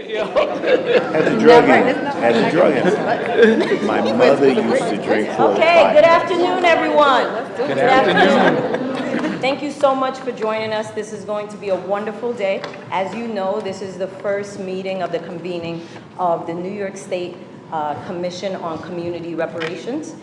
Has a drug in it. Has a drug in it. My mother used to drink 4 to 5. Okay, good afternoon, everyone. Good afternoon. Thank you so much for joining us. This is going to be a wonderful day. As you know, this is the first meeting of the convening of the New York State Commission on Community Remedies.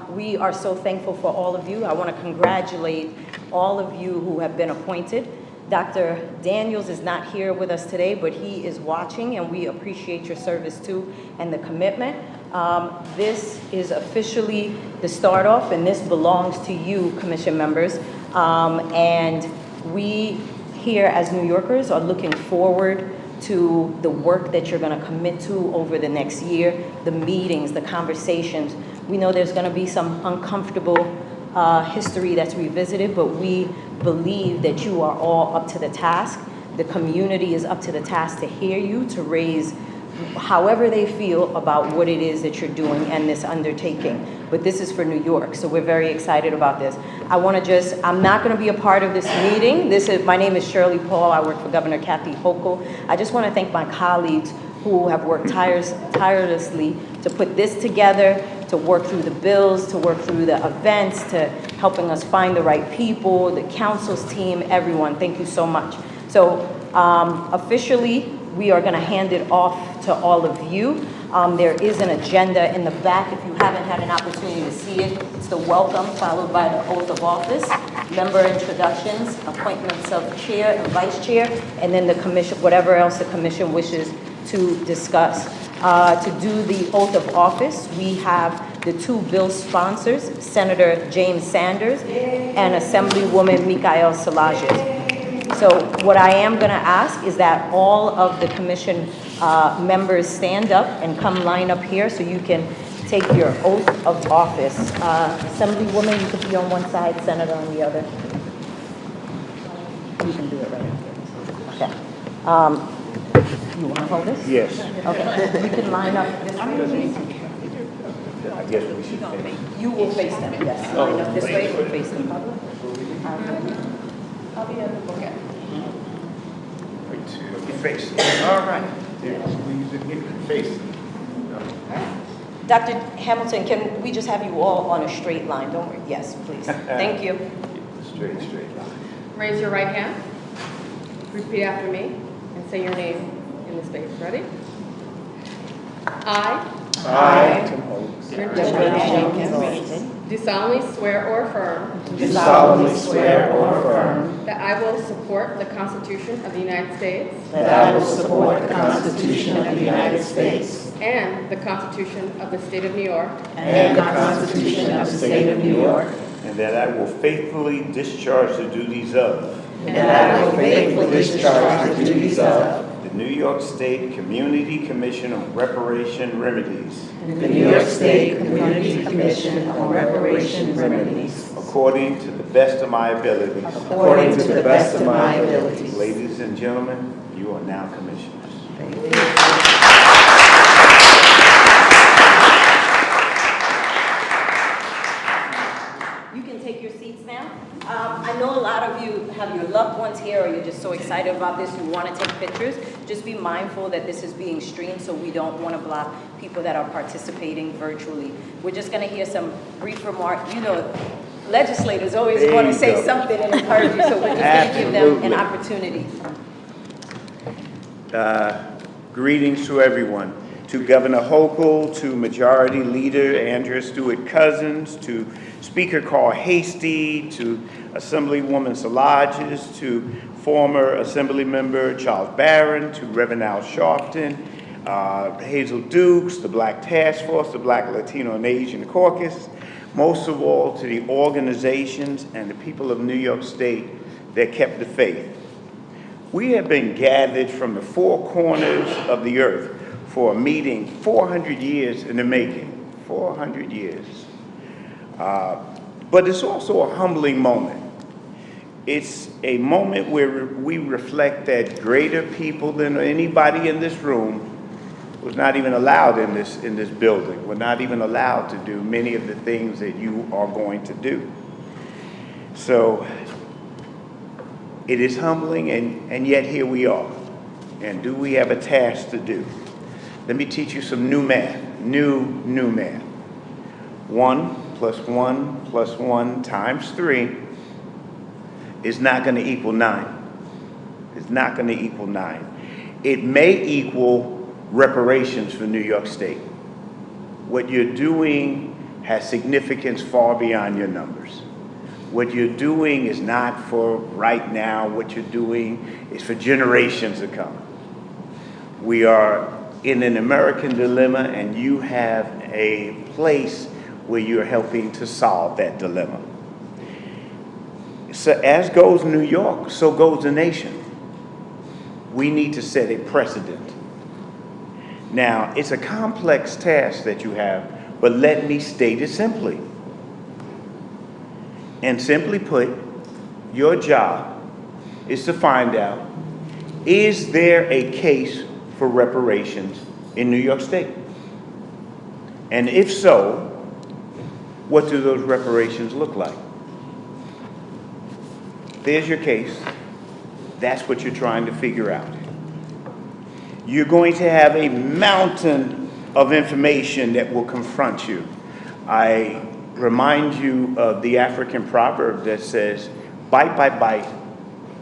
We are so thankful for all of you. I want to congratulate all of you who have been appointed. Dr. Daniels is not here with us today, but he is watching, and we appreciate your service too and the commitment. This is officially the start off, and this belongs to you, commission members. And we here as New Yorkers are looking forward to the work that you're going to commit to over the next year, the meetings, the conversations. We know there's going to be some uncomfortable history that's revisited, but we believe that you are all up to the task. The community is up to the task to hear you, to raise however they feel about what it is that you're doing and this undertaking. But this is for New York, so we're very excited about this. I'm not going to be a part of this meeting. My name is Shirley Paul. I work for Governor Kathy Hochul. I just want to thank my colleagues who have worked tirelessly to put this together, to work through the bills, to work through the events, to helping us find the right people, the council's team, everyone. Thank you so much. So officially, we are going to hand it off to all of you. There is an agenda in the back if you haven't had an opportunity to see it. It's the welcome followed by the oath of office, member introductions, appointments of chair and vice chair, and then the commission, whatever else the commission wishes to discuss. To do the oath of office, we have the two bill sponsors, Senator James Sanders and Assemblywoman Micaël Szilagyi. So what I am going to ask is that all of the commission members stand up and come line up here so you can take your oath of office. Assemblywoman, you can be on one side, Senator on the other. You can do it right after. Okay. You want to hold this? Yes. Okay. You can line up this way. I guess we should face. You will face them, yes. Line up this way, we'll face them. I'll be at the book. Face. All right. Face. Dr. Hamilton, can we just have you all on a straight line? Don't worry. Yes, please. Thank you. Straight line. Raise your right hand. Repeat after me and say your name in the space. Ready? I Tim Holtz. do solemnly swear or affirm Do solemnly swear or affirm that I will support the Constitution of the United States that I will support the Constitution of the United States and the Constitution of the State of New York, and the Constitution of the State of New York, And that I will faithfully discharge the duties of and that I will faithfully discharge the duties of the New York State Community Commission on Reparation Remedies the New York State Community Commission on Reparation Remedies according to the best of my ability. according to the best of my abilities. Ladies and gentlemen, you are now commissioners. You can take your seats now. I know a lot of you have your loved ones here, or you're just so excited about this, you want to take pictures. Just be mindful that this is being streamed, so we don't want to block people that are participating virtually. We're just going to hear some brief remarks. You know, legislators always There want to you say go. something and encourage you, so we're just going to give them an opportunity. Greetings to everyone. To Governor Hochul, to Majority Leader Andrea Stewart Cousins, to Speaker Carl Hastie, to Assemblywoman Szilagyi, to former Assembly Member Charles Barron, to Reverend Al Sharpton, Hazel Dukes, the Black Task Force, the Black, Latino, and Asian Caucus, most of all to the organizations and the people of New York State that kept the faith. We have been gathered from the four corners of the earth for a meeting 400 years in the making, 400 years. But it's also a humbling moment. It's a moment where we reflect that greater people than anybody in this room was not even allowed in this building, were not even allowed to do many of the things that you are going to do. So it is humbling, and yet here we are. And do we have a task to do? Let me teach you some new math, new math. 1 plus 1 plus 1 times 3 is not going to equal 9. It's not going to equal 9. It may equal reparations for New York State. What you're doing has significance far beyond your numbers. What you're doing is not for right now. What you're doing is for generations to come. We are in an American dilemma, and you have a place where you're helping to solve that dilemma. So as goes New York, so goes the nation. We need to set a precedent. Now, it's a complex task that you have, but let me state it simply. And simply put, your job is to find out, is there a case for reparations in New York State? And if so, what do those reparations look like? There's your case. That's what you're trying to figure out. You're going to have a mountain of information that will confront you. I remind you of the African proverb that says, bite by bite,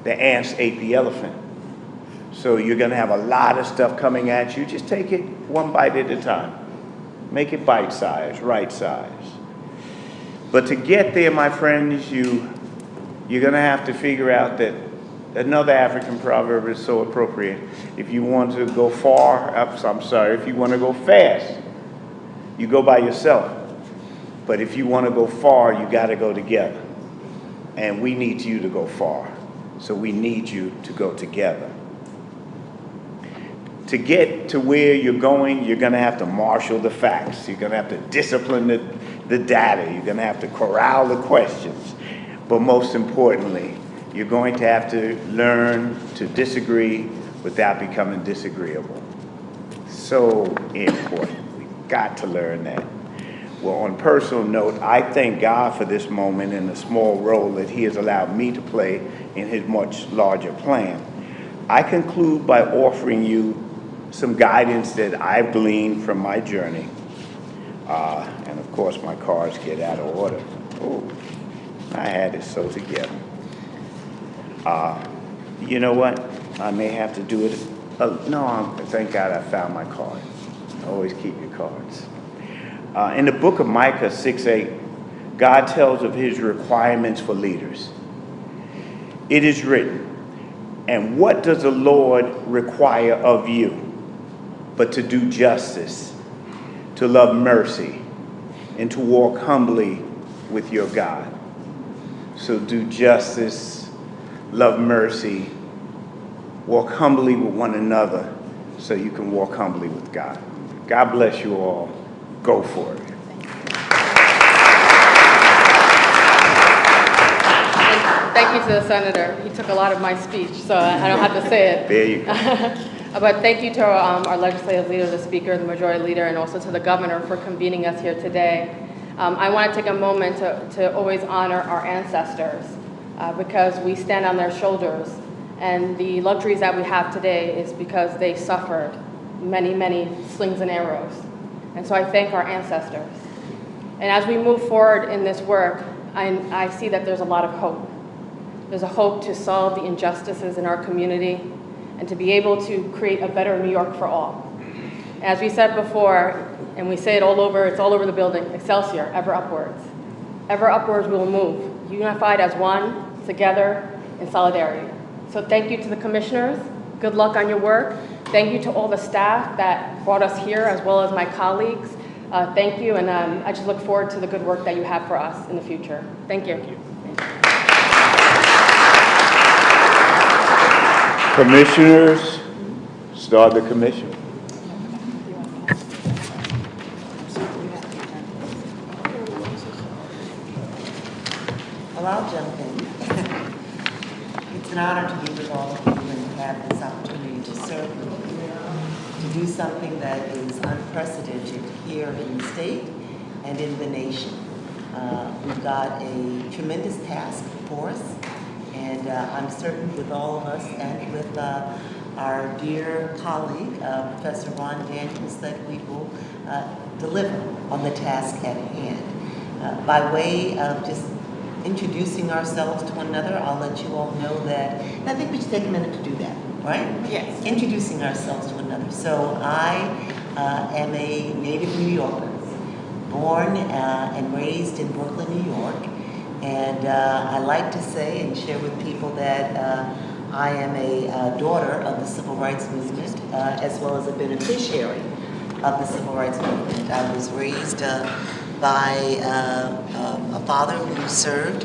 the ants ate the elephant. So you're going to have a lot of stuff coming at you. Just take it one bite at a time. Make it bite-sized, right size. But to get there, my friends, you're going to have to figure out that another African proverb is so appropriate. If you want to go if you want to go fast, you go by yourself. But if you want to go far, you got to go together. And we need you to go far. So we need you to go together. To get to where you're going, you're going to have to marshal the facts. You're going to have to discipline the data. You're going to have to corral the questions. But most importantly, you're going to have to learn to disagree without becoming disagreeable. So important. We've got to learn that. Well, on a personal note, I thank God for this moment and the small role that He has allowed me to play in His much larger plan. I conclude by offering you some guidance that I've gleaned from my journey. And of course, my cards get out of order. Oh, I had it so together. You know what? I may have to do it. Thank God I found my card. Always keep your cards. In the book of Micah 6:8, God tells of His requirements for leaders. It is written, and what does the Lord require of you but to do justice, to love mercy, and to walk humbly with your God? So do justice, love mercy, walk humbly with one another so you can walk humbly with God. God bless you all. Go for it. Thank you to the senator. He took a lot of my speech, so I don't have to say it. There you go. But thank you to our legislative leader, the speaker, the majority leader, and also to the governor for convening us here today. I want to take a moment to always honor our ancestors because we stand on their shoulders. And the luxuries that we have today is because they suffered many, many slings and arrows. And so I thank our ancestors. And as we move forward in this work, I see that there's a lot of hope. There's a hope to solve the injustices in our community and to be able to create a better New York for all. As we said before, and we say it all over, it's all over the building, Excelsior, ever upwards. Ever upwards we will move, unified as one, together, in solidarity. So thank you to the commissioners. Good luck on your work. Thank you to all the staff that brought us here, as well as my colleagues. Thank you, and I just look forward to the good work that you have for us in the future. Thank you. Commissioners, start the commission. Well, I'll jump in. It's an honor to be with all of you and have this opportunity to serve you, to do something that is unprecedented here in the state and in the nation. We've got a tremendous task before us, and I'm certain with all of us and with our dear colleague, Professor Ron Daniels, that we will deliver on the task at hand. By way of just introducing ourselves to one another, I'll let you all know that, and I think we should take a minute to do that, right? Yes. Introducing ourselves to one another. So I am a native New Yorker, born and raised in Brooklyn, New York, and I like to say and share with people that I am a daughter of the Civil Rights Movement, as well as a beneficiary of the Civil Rights Movement. I was raised by a father who served.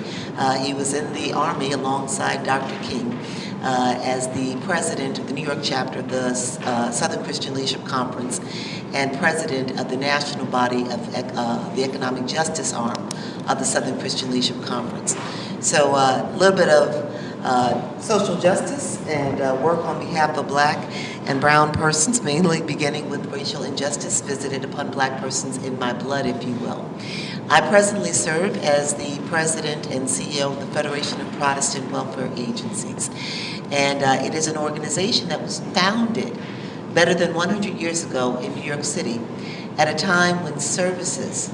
He was in the Army alongside Dr. King as the president of the New York chapter of the Southern Christian Leadership Conference and president of the national body of the Economic Justice arm of the Southern Christian Leadership Conference. So a little bit of social justice and work on behalf of Black and brown persons, mainly beginning with racial injustice visited upon Black persons in my blood, if you will. I presently serve as the president and CEO of the Federation of Protestant Welfare Agencies. And it is an organization that was founded better than 100 years ago in New York City at a time when services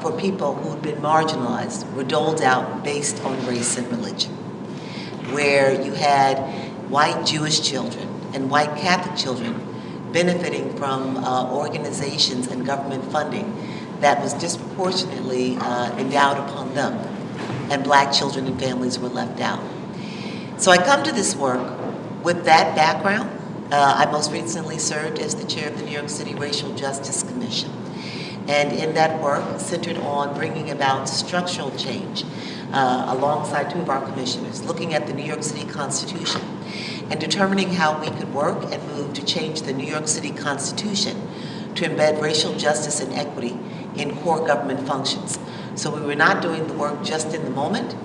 for people who had been marginalized were doled out based on race and religion, where you had white Jewish children and white Catholic children benefiting from organizations and government funding that was disproportionately endowed upon them, and Black children and families were left out. So I come to this work with that background. I most recently served as the chair of the New York City Racial Justice Commission. And in that work, centered on bringing about structural change alongside two of our commissioners, looking at the New York City Constitution and determining how we could work and move to change the New York City Constitution to embed racial justice and equity in core government functions. So we were not doing the work just in the moment,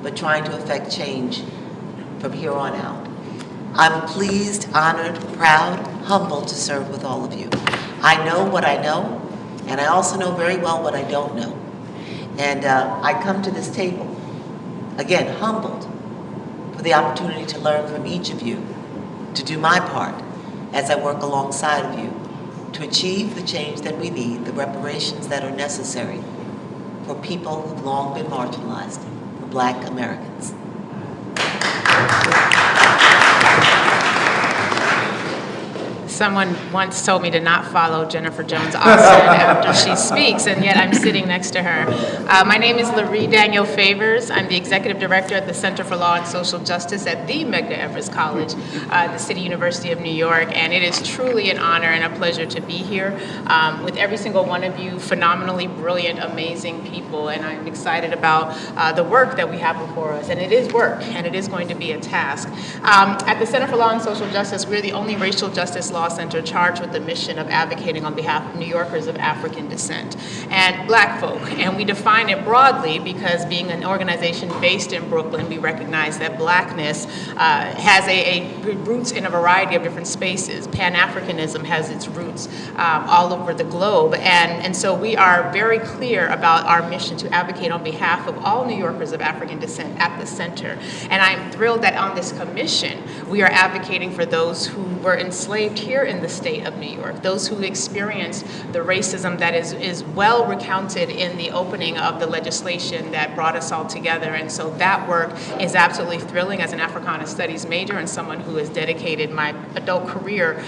but trying to affect change from here on out. I'm pleased, honored, proud, humbled to serve with all of you. I know what I know, and I also know very well what I don't know. And I come to this table, again, humbled for the opportunity to learn from each of you, to do my part as I work alongside of you to achieve the change that we need, the reparations that are necessary for people who've long been marginalized, for Black Americans. Someone once told me to not follow Jennifer Jones Austin after she speaks, and yet I'm sitting next to her. My name is Laree Daniel Favors. I'm the Executive Director at the Center for Law and Social Justice at the Medgar Evers College, the City University of New York, and it is truly an honor and a pleasure to be here with every single one of you, phenomenally brilliant, amazing people, and I'm excited about the work that we have before us, and it is work, and it is going to be a task. At the Center for Law and Social Justice, we're the only racial justice law center charged with the mission of advocating on behalf of New Yorkers of African descent and Black folk. And we define it broadly because being an organization based in Brooklyn, we recognize that Blackness has a roots in a variety of different spaces. Pan-Africanism has its roots all over the globe. And so we are very clear about our mission to advocate on behalf of all New Yorkers of African descent at the center. And I'm thrilled that on this commission, we are advocating for those who were enslaved here in the state of New York, those who experienced the racism that is well recounted in the opening of the legislation that brought us all together. And so that work is absolutely thrilling as an Africana Studies major and someone who has dedicated my adult career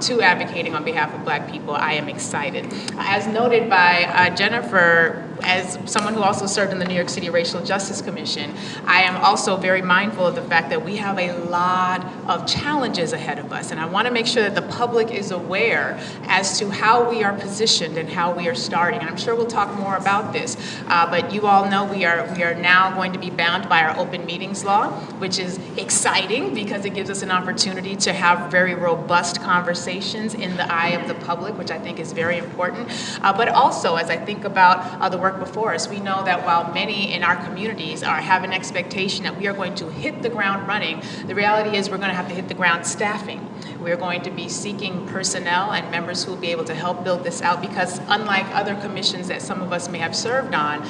to advocating on behalf of Black people. I am excited. As noted by Jennifer, as someone who also served in the New York City Racial Justice Commission, I am also very mindful of the fact that we have a lot of challenges ahead of us. And I want to make sure that the public is aware as to how we are positioned and how we are starting. And I'm sure we'll talk more about this. But you all know we are now going to be bound by our open meetings law, which is exciting because it gives us an opportunity to have very robust conversations in the eye of the public, which I think is very important. But also, as I think about the work before us, we know that while many in our communities have an expectation that we are going to hit the ground running, the reality is we're going to have to hit the ground staffing. We're going to be seeking personnel and members who will be able to help build this out, because unlike other commissions that some of us may have served on,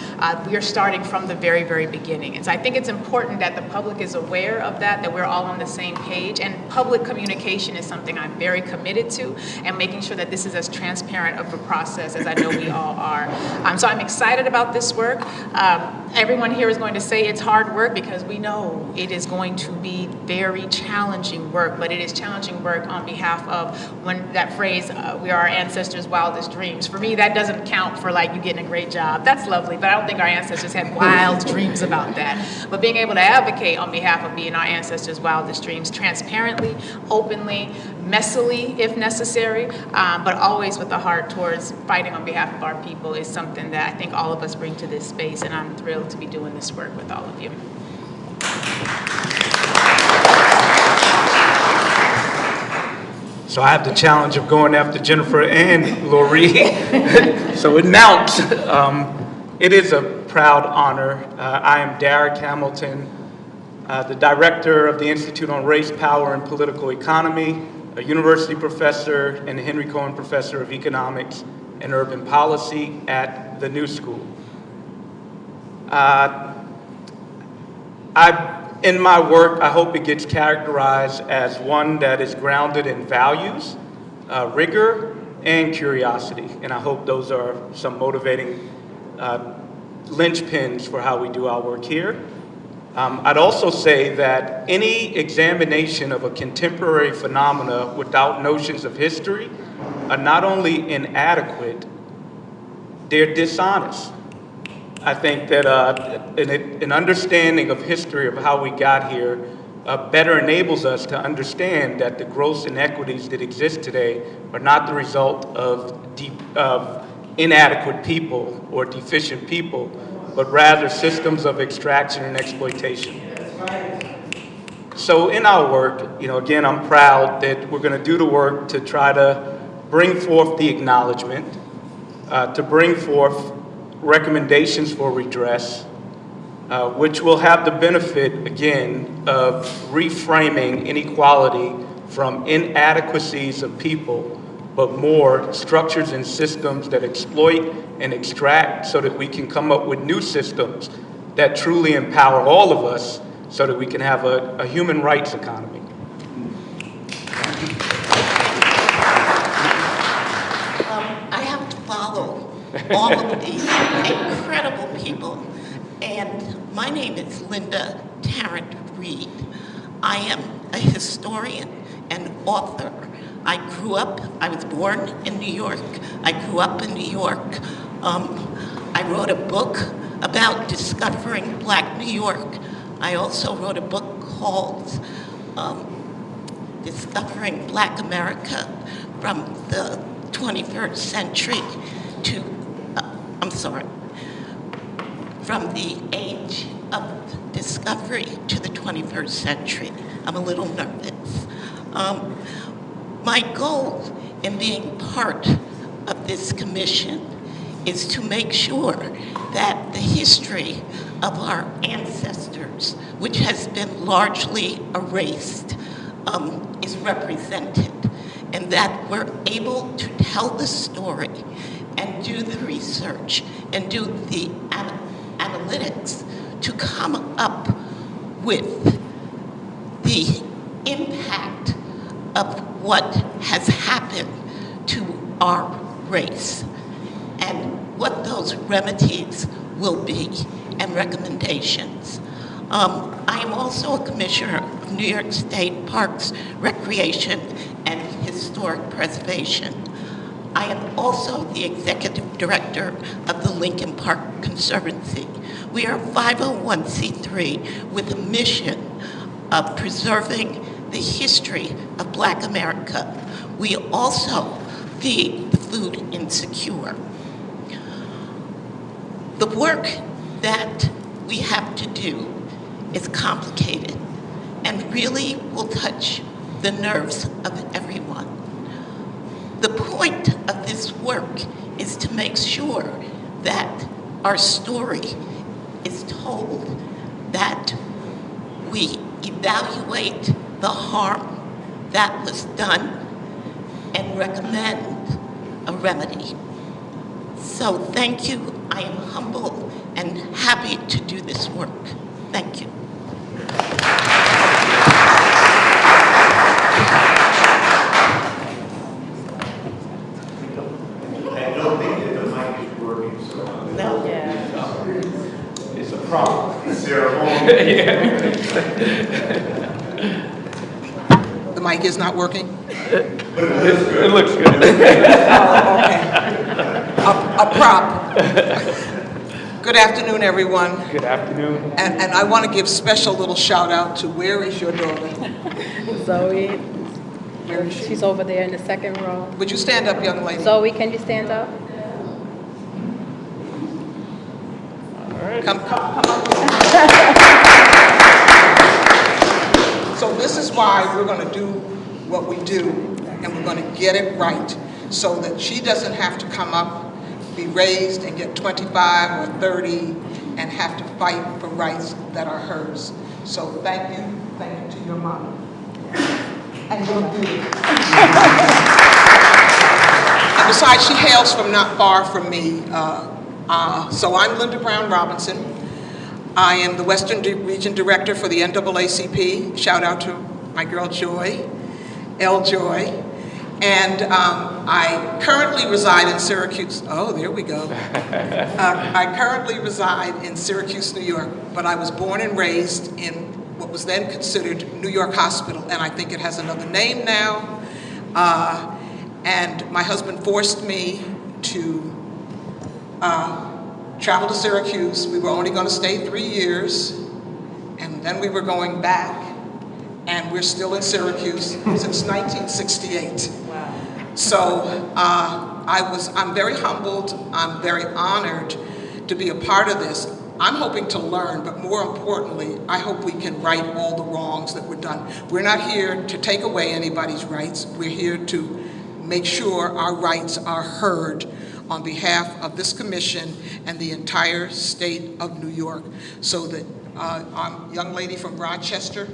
we are starting from the very, very beginning. And so I think it's important that the public is aware of that we're all on the same page. And public communication is something I'm very committed to, and making sure that this is as transparent of a process as I know we all are. So I'm excited about this work. Everyone here is going to say it's hard work, because we know it is going to be very challenging work, but it is challenging work on behalf of, when that phrase, we are our ancestors' wildest dreams. For me, that doesn't count for like you getting a great job. That's lovely, but I don't think our ancestors had wild dreams about that. But being able to advocate on behalf of being our ancestors' wildest dreams, transparently, openly, messily if necessary, but always with a heart towards fighting on behalf of our people, is something that I think all of us bring to this space, and I'm thrilled to be doing this work with all of you. So I have the challenge of going after Jennifer and Lori. So it mounts. It is a proud honor. I am Derek Hamilton, the director of the Institute on Race, Power, and Political Economy, a university professor and the Henry Cohen Professor of Economics and Urban Policy at the New School. In my work, I hope it gets characterized as one that is grounded in values, rigor, and curiosity. And I hope those are some motivating linchpins for how we do our work here. I'd also say that any examination of a contemporary phenomena without notions of history are not only inadequate, they're dishonest. I think that an understanding of history of how we got here better enables us to understand that the gross inequities that exist today are not the result of inadequate people or deficient people, but rather systems of extraction and exploitation. So in our work, again, I'm proud that we're going to do the work to try to bring forth the acknowledgement, to bring forth recommendations for redress, which will have the benefit, again, of reframing inequality from inadequacies of people, but more structures and systems that exploit and extract, so that we can come up with new systems that truly empower all of us, so that we can have a human rights economy. I have to follow all of these incredible people. And my name is Linda Tarrant Reed. I am a historian and author. I was born in New York. I grew up in New York. I wrote a book about discovering Black New York. I also wrote a book called Discovering Black America from the 21st century to, from the age of discovery to the 21st century. I'm a little nervous. My goal in being part of this commission is to make sure that the history of our ancestors, which has been largely erased, is represented, and that we're able to tell the story and do the research and do the analytics to come up with the impact of what has happened to our race and what those remedies will be and recommendations. I am also a commissioner of New York State Parks, Recreation, and Historic Preservation. I am also the executive director of the Lincoln Park Conservancy. We are a 501c3 with a mission of preserving the history of Black America. We also feed the food insecure. The work that we have to do is complicated and really will touch the nerves of everyone. The point of this work is to make sure that our story is told, that we evaluate the harm that was done and recommend a remedy. So thank you. I am humble and happy to do this work. Thank you. I don't think that the mic is working, so No. it's a problem. Is there a home? The mic is not working? It looks good. Oh, okay. A prop. Good afternoon, everyone. Good afternoon. And I want to give special little shout out to, where is your daughter? Zoe, Where is she? she's over there in the second row. Would you stand up, young lady? Zoe, can you stand up? Come up. So this is why we're going to do what we do, and we're going to get it right, so that she doesn't have to come up, be raised and get 25 or 30 and have to fight for rights that are hers. So thank you to your mama. And your beauty. And besides, she hails from not far from me. So I'm Linda Brown Robinson. I am the Western Region Director for the NAACP. Shout out to my girl Joy, L. Joy. And I currently reside in Syracuse. Oh, there we go. I currently reside in Syracuse, New York, but I was born and raised in what was then considered New York Hospital, and I think it has another name now. And my husband forced me to travel to Syracuse. We were only going to stay 3 years, and then we were going back, and we're still in Syracuse since 1968. Wow. So I'm very humbled, I'm very honored to be a part of this. I'm hoping to learn, but more importantly, I hope we can right all the wrongs that were done. We're not here to take away anybody's rights. We're here to make sure our rights are heard on behalf of this commission and the entire state of New York, so that our young lady from Rochester,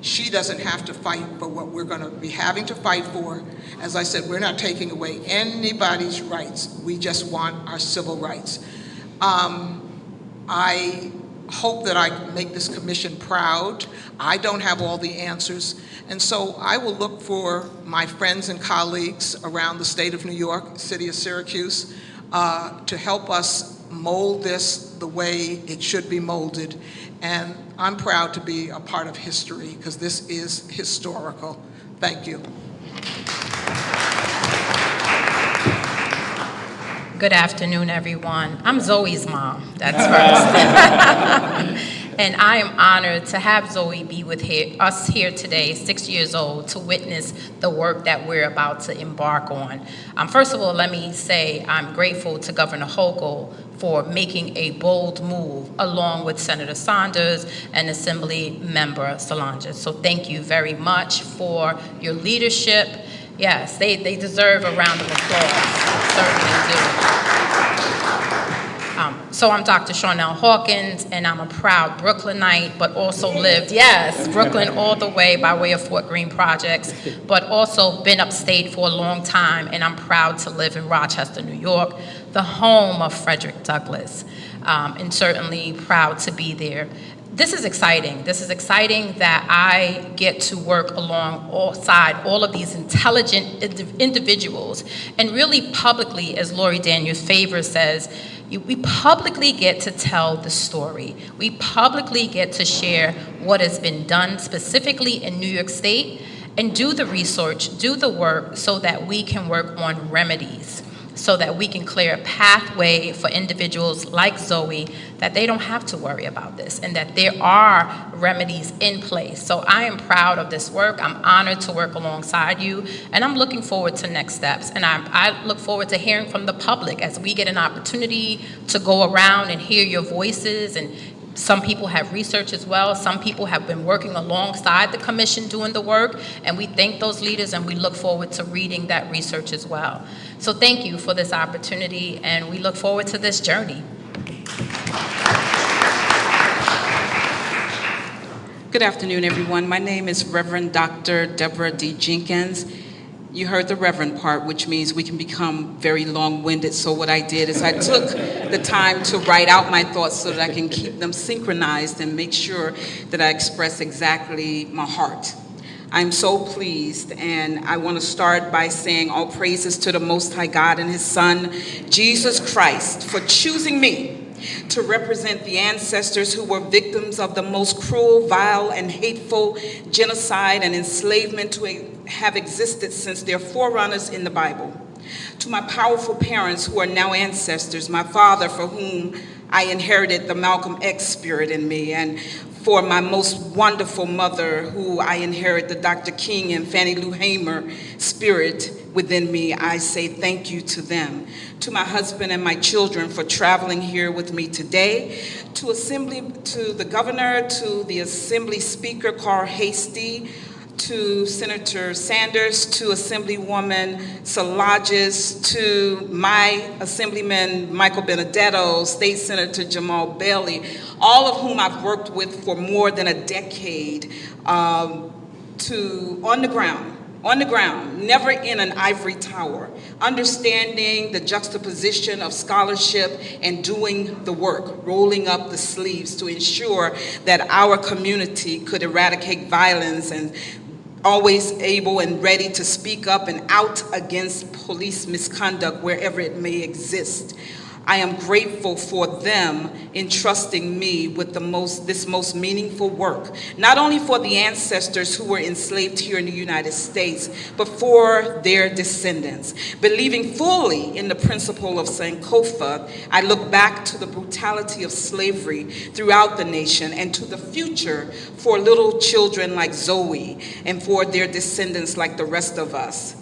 she doesn't have to fight for what we're going to be having to fight for. As I said, we're not taking away anybody's rights. We just want our civil rights. I hope that I can make this commission proud. I don't have all the answers. And so I will look for my friends and colleagues around the state of New York, city of Syracuse, to help us mold this the way it should be molded. And I'm proud to be a part of history, because this is historical. Thank you. Good afternoon, everyone. I'm Zoe's mom, that's first. And I am honored to have Zoe be with us here today, 6 years old, to witness the work that we're about to embark on. First of all, let me say I'm grateful to Governor Hochul for making a bold move along with Senator Saunders and Assembly Member Solange. So thank you very much for your leadership. Yes, they deserve a round of applause, certainly do. So I'm Dr. Charnel Hawkins, and I'm a proud Brooklynite, but also lived, yes, Brooklyn all the way by way of Fort Greene Projects, but also been upstate for a long time, and I'm proud to live in Rochester, New York, the home of Frederick Douglass, and certainly proud to be there. This is exciting. This is exciting that I get to work alongside all of these intelligent individuals, and really publicly, as Lori Daniels Favors says, we publicly get to tell the story. We publicly get to share what has been done specifically in New York State, and do the research, do the work, so that we can work on remedies, so that we can clear a pathway for individuals like Zoe, that they don't have to worry about this, and that there are remedies in place. So I am proud of this work. I'm honored to work alongside you, and I'm looking forward to next steps. And I look forward to hearing from the public as we get an opportunity to go around and hear your voices. And some people have research as well. Some people have been working alongside the commission doing the work, and we thank those leaders, and we look forward to reading that research as well. So thank you for this opportunity, and we look forward to this journey. Good afternoon, everyone. My name is Reverend Dr. Deborah D. Jenkins. You heard the Reverend part, which means we can become very long-winded. So what I did is I took the time to write out my thoughts so that I can keep them synchronized and make sure that I express exactly my heart. I'm so pleased, and I want to start by saying all praises to the Most High God and His Son, Jesus Christ, for choosing me to represent the ancestors who were victims of the most cruel, vile, and hateful genocide and enslavement to have existed since their forerunners in the Bible. To my powerful parents who are now ancestors, my father for whom I inherited the Malcolm X spirit in me, and for my most wonderful mother who I inherit the Dr. King and Fannie Lou Hamer spirit within me, I say thank you to them. To my husband and my children for traveling here with me today, to the governor, to the Assembly Speaker Carl Hastie, to Senator Sanders, to Assemblywoman Szilagyi, to my Assemblyman Michael Benedetto, State Senator Jamal Bailey, all of whom I've worked with for more than a decade, on the ground, never in an ivory tower, understanding the juxtaposition of scholarship and doing the work, rolling up the sleeves to ensure that our community could eradicate violence, and always able and ready to speak up and out against police misconduct wherever it may exist. I am grateful for them entrusting me with this most meaningful work, not only for the ancestors who were enslaved here in the United States, but for their descendants. Believing fully in the principle of Sankofa, I look back to the brutality of slavery throughout the nation and to the future for little children like Zoe and for their descendants like the rest of us.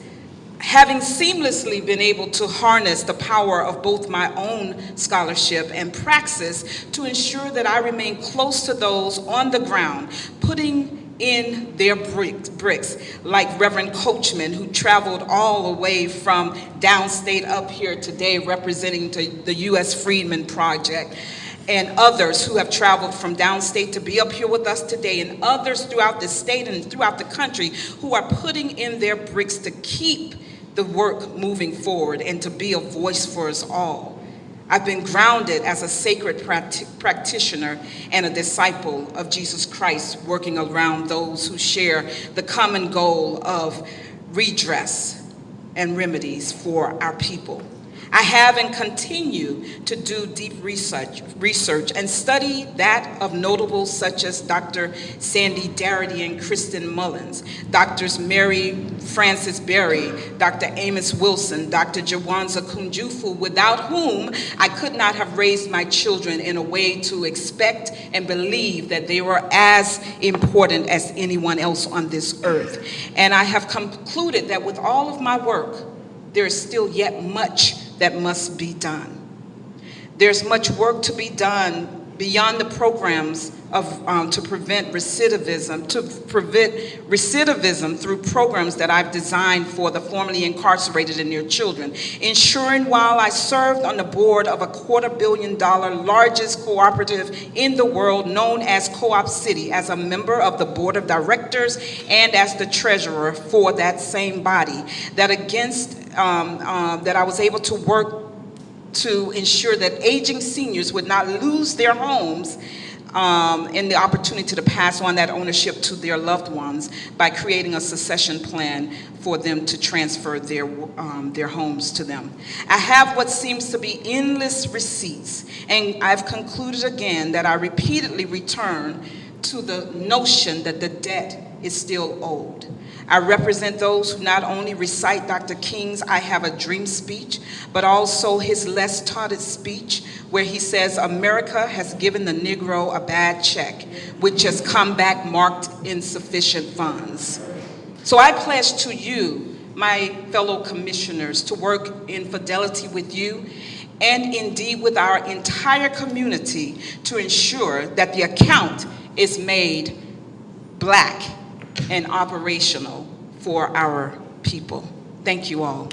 Having seamlessly been able to harness the power of both my own scholarship and praxis to ensure that I remain close to those on the ground, putting in their bricks, like Reverend Coachman, who traveled all the way from downstate up here today representing the U.S. Freedmen Project, and others who have traveled from downstate to be up here with us today, and others throughout the state and throughout the country who are putting in their bricks to keep the work moving forward and to be a voice for us all. I've been grounded as a sacred practitioner and a disciple of Jesus Christ, working around those who share the common goal of redress and remedies for our people. I have and continue to do deep research and study that of notables such as Dr. Sandy Darity and Kristen Mullins, Drs. Mary Frances Berry, Dr. Amos Wilson, Dr. Jawanza Kunjufu, without whom I could not have raised my children in a way to expect and believe that they were as important as anyone else on this earth. And I have concluded that with all of my work, there is still yet much that must be done. There's much work to be done beyond the programs of to prevent recidivism through programs that I've designed for the formerly incarcerated and their children, ensuring while I served on the board of a $250 million largest cooperative in the world known as Co-op City, as a member of the board of directors and as the treasurer for that same body, that I was able to work to ensure that aging seniors would not lose their homes and the opportunity to pass on that ownership to their loved ones by creating a succession plan for them to transfer their homes to them. I have what seems to be endless receipts, and I've concluded again that I repeatedly return to the notion that the debt is still owed. I represent those who not only recite Dr. King's I Have a Dream speech, but also his less taught speech where he says America has given the Negro a bad check, which has come back marked insufficient funds. So I pledge to you, my fellow commissioners, to work in fidelity with you and indeed with our entire community to ensure that the account is made black and operational for our people. Thank you all.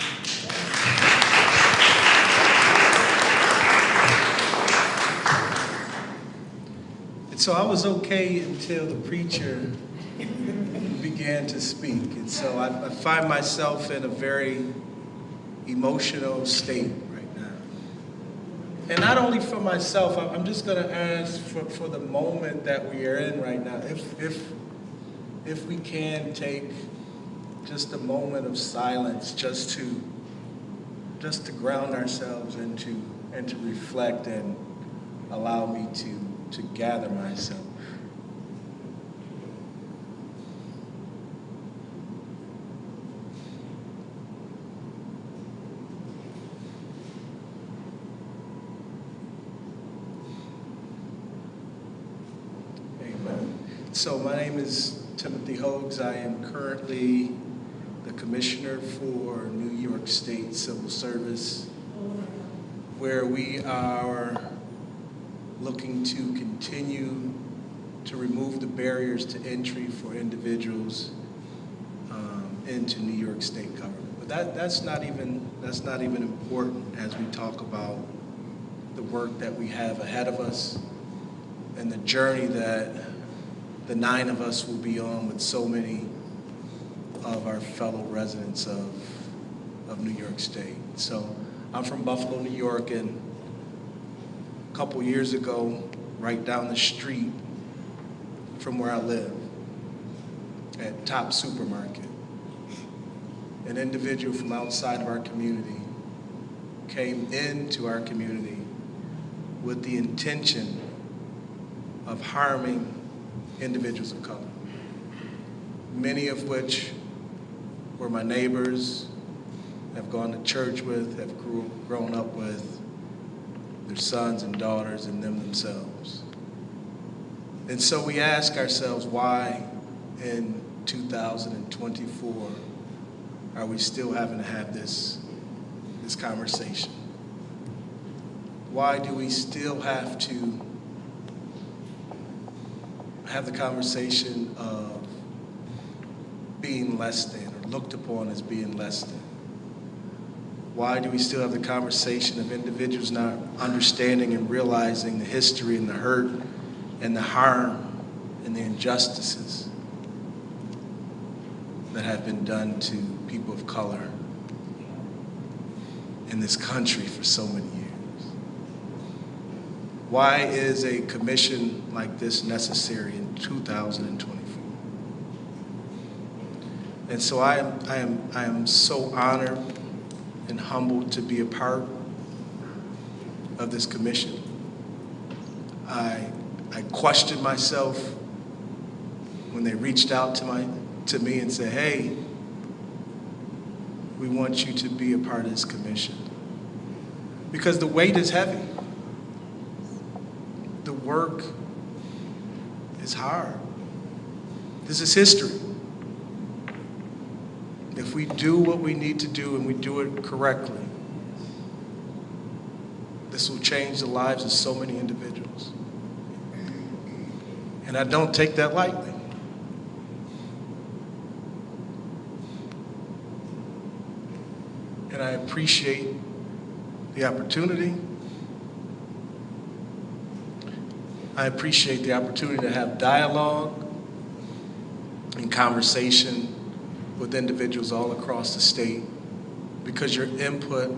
So I was okay until the preacher began to speak. And so I find myself in a very emotional state right now. And not only for myself, I'm just going to ask for the moment that we are in right now, if we can take just a moment of silence just to ground ourselves and to reflect and allow me to gather myself. Amen. So my name is Timothy Hogues. I am currently the Commissioner for New York State Civil Service, where we are looking to continue to remove the barriers to entry for individuals into New York State government. But that's not even important as we talk about the work that we have ahead of us and the journey that the 9 of us will be on with so many of our fellow residents of New York State. So I'm from Buffalo, New York, and a couple years ago, right down the street from where I live, at Top Supermarket, an individual from outside of our community came into our community with the intention of harming individuals of color, many of which were my neighbors, have gone to church with, have grown up with, their sons and daughters and them themselves. And so we ask ourselves, why in 2024 are we still having to have this conversation? Why do we still have to have the conversation of being less than or looked upon as being less than? Why do we still have the conversation of individuals not understanding and realizing the history and the hurt and the harm and the injustices that have been done to people of color in this country for so many years? Why is a commission like this necessary in 2024? And so I am so honored and humbled to be a part of this commission. I questioned myself when they reached out to me and said, hey, we want you to be a part of this commission. Because the weight is heavy. The work is hard. This is history. If we do what we need to do and we do it correctly, this will change the lives of so many individuals. And I don't take that lightly. And I appreciate the opportunity. I appreciate the opportunity to have dialogue and conversation with individuals all across the state, because your input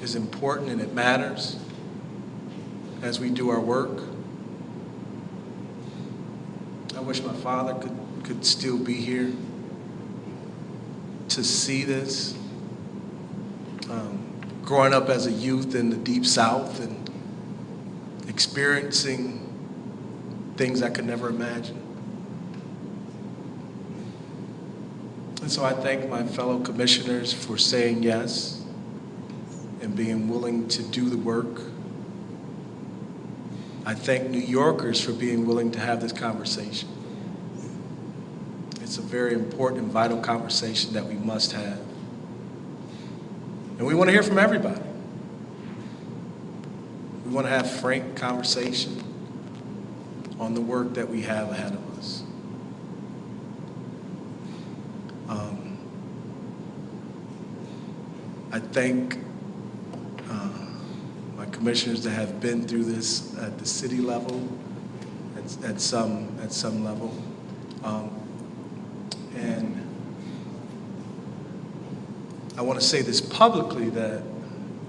is important and it matters as we do our work. I wish my father could still be here to see this. Growing up as a youth in the Deep South and experiencing things I could never imagine. And so I thank my fellow commissioners for saying yes and being willing to do the work. I thank New Yorkers for being willing to have this conversation. It's a very important and vital conversation that we must have. And we want to hear from everybody. We want to have frank conversation on the work that we have ahead of us. I thank my commissioners that have been through this at the city level, at at some level. And I want to say this publicly, that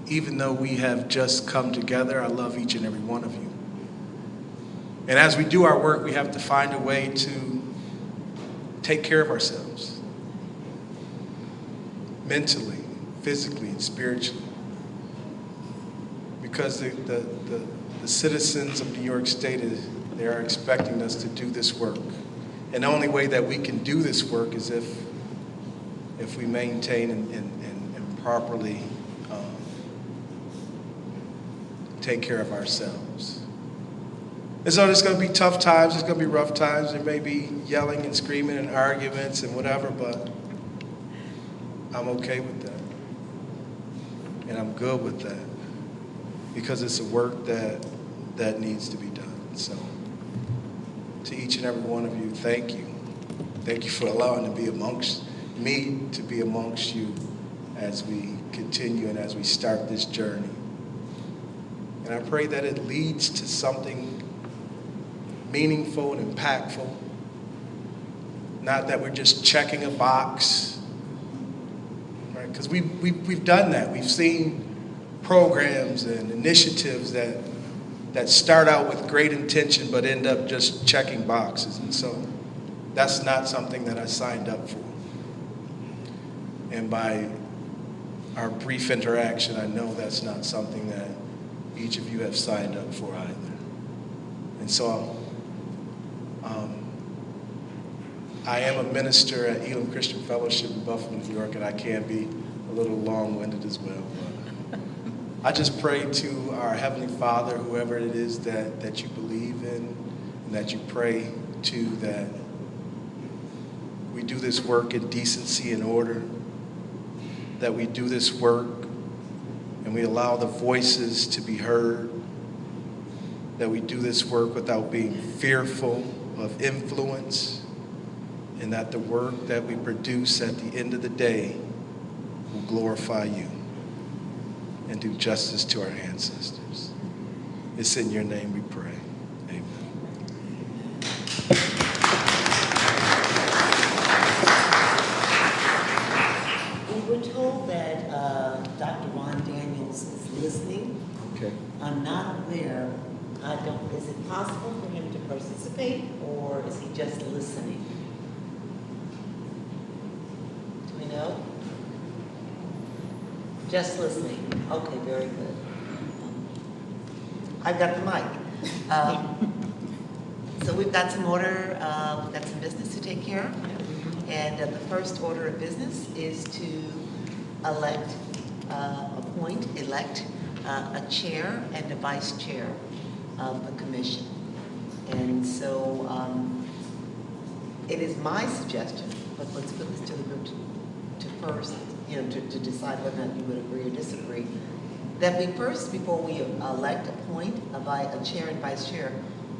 even though we have just come together, I love each and every one of you. And as we do our work, we have to find a way to take care of ourselves, mentally, physically, and spiritually. Because the citizens of New York State, they are expecting us to do this work. And the only way that we can do this work is if we maintain and properly take care of ourselves. And so there's going to be tough times, there's going to be rough times, there may be yelling and screaming and arguments and whatever, but I'm okay with that. And I'm good with that, because it's a work that needs to be done. So to each and every one of you, thank you. Thank you for allowing me to be amongst you as we continue and as we start this journey. And I pray that it leads to something meaningful and impactful. Not that we're just checking a box, right? Because we've done that. We've seen programs and initiatives that start out with great intention but end up just checking boxes. And so that's not something that I signed up for. And by our brief interaction, I know that's not something that each of you have signed up for either. And so I am a minister at Elam Christian Fellowship in Buffalo, New York, and I can be a little long-winded as well. But I just pray to our Heavenly Father, whoever it is that you believe in and that you pray to, that we do this work in decency and order, that we do this work and we allow the voices to be heard, that we do this work without being fearful of influence, and that the work that we produce at the end of the day will glorify you and do justice to our ancestors. It's in your name we pray. Amen. We were told that Dr. Ron Daniels is listening. Okay. I'm not aware, is it possible for him to participate, or is he just listening? Do we know? Just listening. Okay, very good. I've got the mic. So we've got some order, we've got some business to take care of. And the first order of business is to elect a chair and a vice chair of the commission. And so it is my suggestion, but let's put this to the group to first, to decide whether or not you would agree or disagree, that we first, before we appoint a chair and vice chair,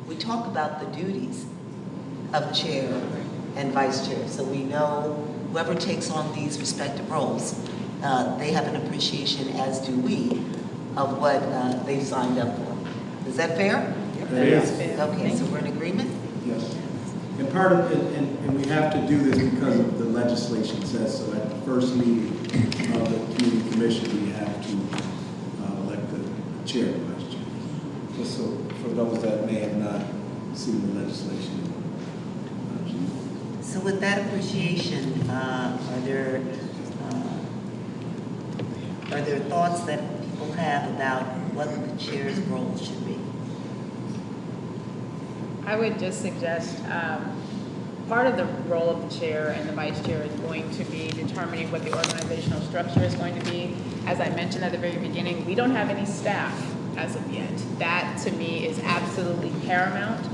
we talk about the duties of chair and vice chair. So we know whoever takes on these respective roles, they have an appreciation, as do we, of what they've signed up for. Is that fair? Yes. Okay, so we're in agreement? Yes. And part of it, and we have to do this because of the legislation says so. At the first meeting of the community commission, we have to elect the chair and vice chair. Just so for those that may have not seen the legislation. So with that appreciation, are there thoughts that people have about what the chair's role should be? I would just suggest part of the role of the chair and the vice chair is going to be determining what the organizational structure is going to be. As I mentioned at the very beginning, we don't have any staff as of yet. That, to me, is absolutely paramount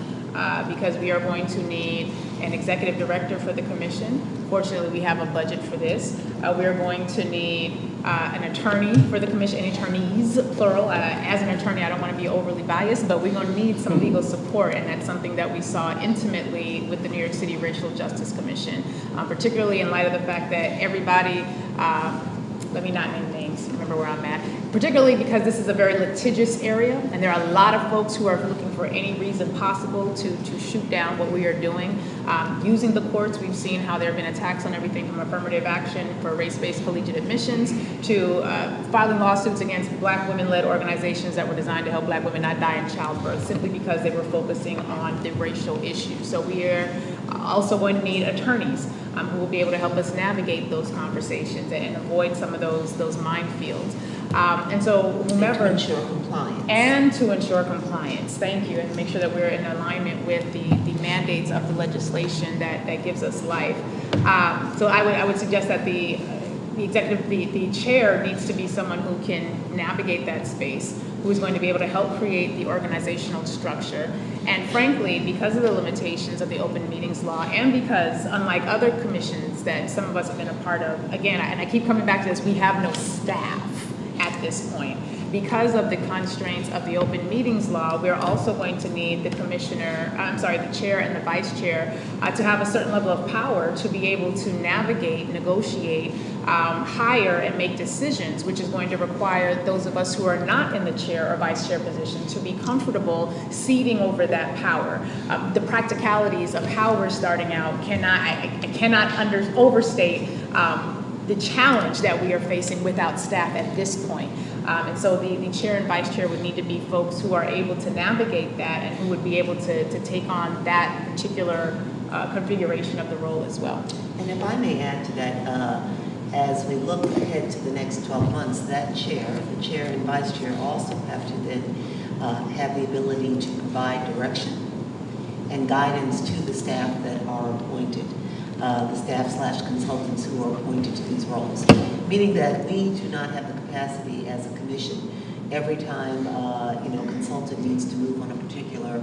because we are going to need an executive director for the commission. Fortunately, we have a budget for this. We are going to need an attorney for the commission, and attorneys, plural. As an attorney, I don't want to be overly biased, but we're going to need some legal support, and that's something that we saw intimately with the New York City Racial Justice Commission, particularly in light of the fact that everybody, let me not name remember where I'm at, particularly because this is a very litigious area, and there are a lot of folks who are looking for for any reason possible to shoot down what we are doing. Using the courts, we've seen how there have been attacks on everything from affirmative action for race-based collegiate admissions to filing lawsuits against Black women-led organizations that were designed to help Black women not die in childbirth simply because they were focusing on the racial issue. So we are also going to need attorneys who will be able to help us navigate those conversations and avoid some of those minefields. And so whomever— And to ensure compliance. And to ensure compliance, thank you, and make sure that we're in alignment with the mandates of the legislation that gives us life. So I would suggest that the chair needs to be someone who can navigate that space, who is going to be able to help create the organizational structure. And frankly, because of the limitations of the open meetings law, and because unlike other commissions that some of us have been a part of, again, and I keep coming back to this, we have no staff at this point. Because of the constraints of the open meetings law, we're also going to need the chair and the vice chair to have a certain level of power to be able to navigate, negotiate, hire, and make decisions, which is going to require those of us who are not in the chair or vice chair position to be comfortable ceding over that power. The practicalities of how we're starting out I cannot overstate the challenge that we are facing without staff at this point. And so the chair and vice chair would need to be folks who are able to navigate that and who would be able to take on that particular configuration of the role as well. And if I may add to that, as we look ahead to the next 12 months, that chair, the chair and vice chair also have to then have the ability to provide direction and guidance to the staff that are appointed, the staff/consultants who are appointed to these roles. Meaning that we do not have the capacity as a commission every time a consultant needs to move on a particular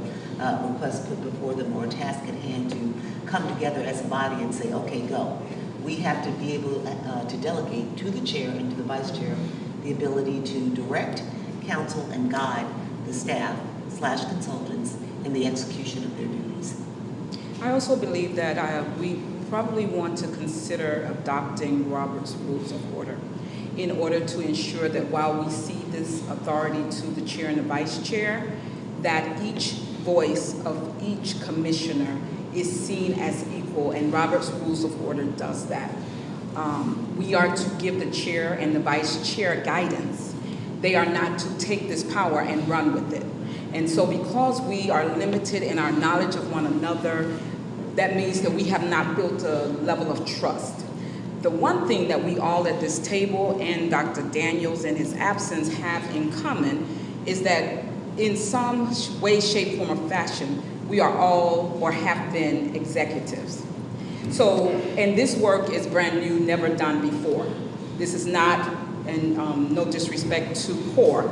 request put before them or a task at hand to come together as a body and say, okay, go. We have to be able to delegate to the chair and to the vice chair the ability to direct, counsel, and guide the staff/consultants in the execution of their duties. I also believe that we probably want to consider adopting Robert's Rules of Order in order to ensure that while we see this authority to the chair and the vice chair, that each voice of each commissioner is seen as equal, and Robert's Rules of Order does that. We are to give the chair and the vice chair guidance. They are not to take this power and run with it. And so because we are limited in our knowledge of one another, that means that we have not built a level of trust. The one thing that we all at this table and Dr. Daniels in his absence have in common is that in some way, shape, form, or fashion, we are all or have been executives. So, and this work is brand new, never done before. This is not, and no disrespect to CORE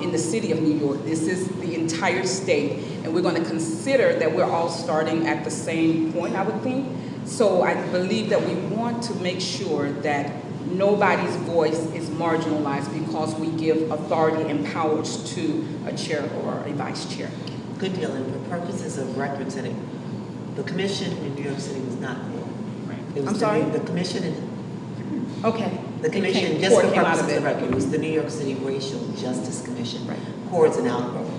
in the city of New York, this is the entire state, and we're going to consider that we're all starting at the same point, I would think. So I believe that we want to make sure that nobody's voice is marginalized because we give authority and powers to a chair or a vice chair. Good deal, and for purposes of record setting, the commission in New York City was not CORE. Right. It was I'm sorry? The commission, Okay. the commission, just for purposes of record, it was the New York City Racial Justice Commission. Right. CORE is an outgrowth,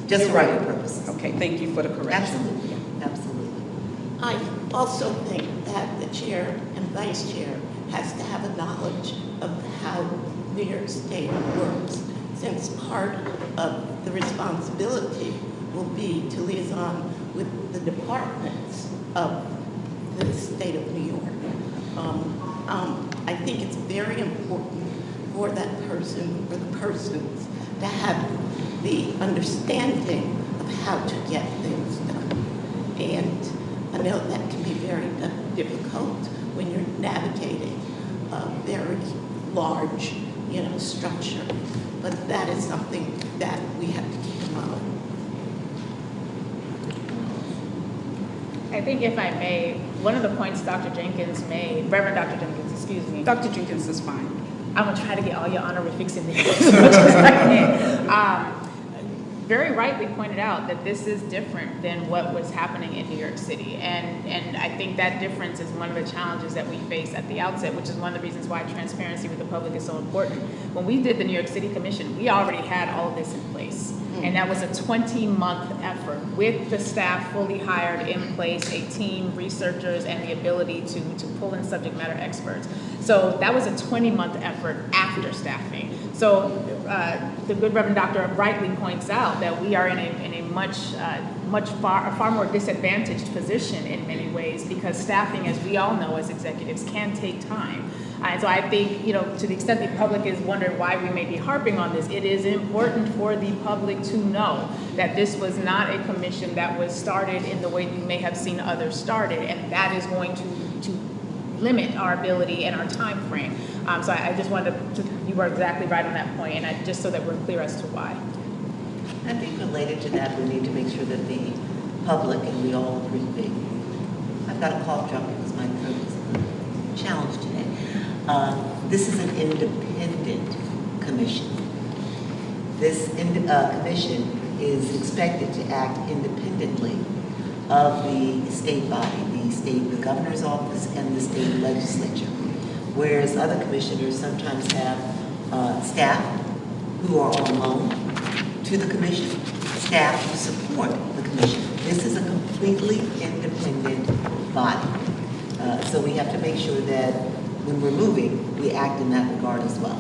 just for record purposes. Okay, thank you for the correction. Absolutely, absolutely. I also think that the chair and vice chair has to have a knowledge of how New York State works, since part of the responsibility will be to liaison with the departments of the state of New York. I think it's very important for that person or the persons to have the understanding of how to get things done. And I know that can be very difficult when you're navigating a very large, structure. But that is something that we have to keep in mind. I think if I may, one of the points Dr. Jenkins made, Reverend Dr. Jenkins, excuse me. Dr. Jenkins is fine. I'm gonna try to get all your honorifics in there as much as I can. Very rightly pointed out that this is different than what was happening in New York City. And I think that difference is one of the challenges that we face at the outset, which is one of the reasons why transparency with the public is so important. When we did the New York City Commission, we already had all of this in place. And that was a 20-month effort with the staff fully hired in place, a team, researchers, and the ability to pull in subject matter experts. So that was a 20-month effort after staffing. So the good Reverend Doctor rightly points out that we are in a far more disadvantaged position in many ways, because staffing, as we all know as executives, can take time. And so I think, to the extent the public is wondering why we may be harping on this, it is important for the public to know that this was not a commission that was started in the way you may have seen others started, and that is going to limit our ability and our time frame. So I just wanted you were exactly right on that point, and just so that we're clear as to why. I think related to that, we need to make sure that the public, and we all appreciate, I've got a cough drop because my throat is challenged today. This is an independent commission. This commission is expected to act independently of the state body, the governor's office and the state legislature. Whereas other commissioners sometimes have staff who are on loan to the commission, staff who support the commission. This is a completely independent body. So we have to make sure that when we're moving, we act in that regard as well.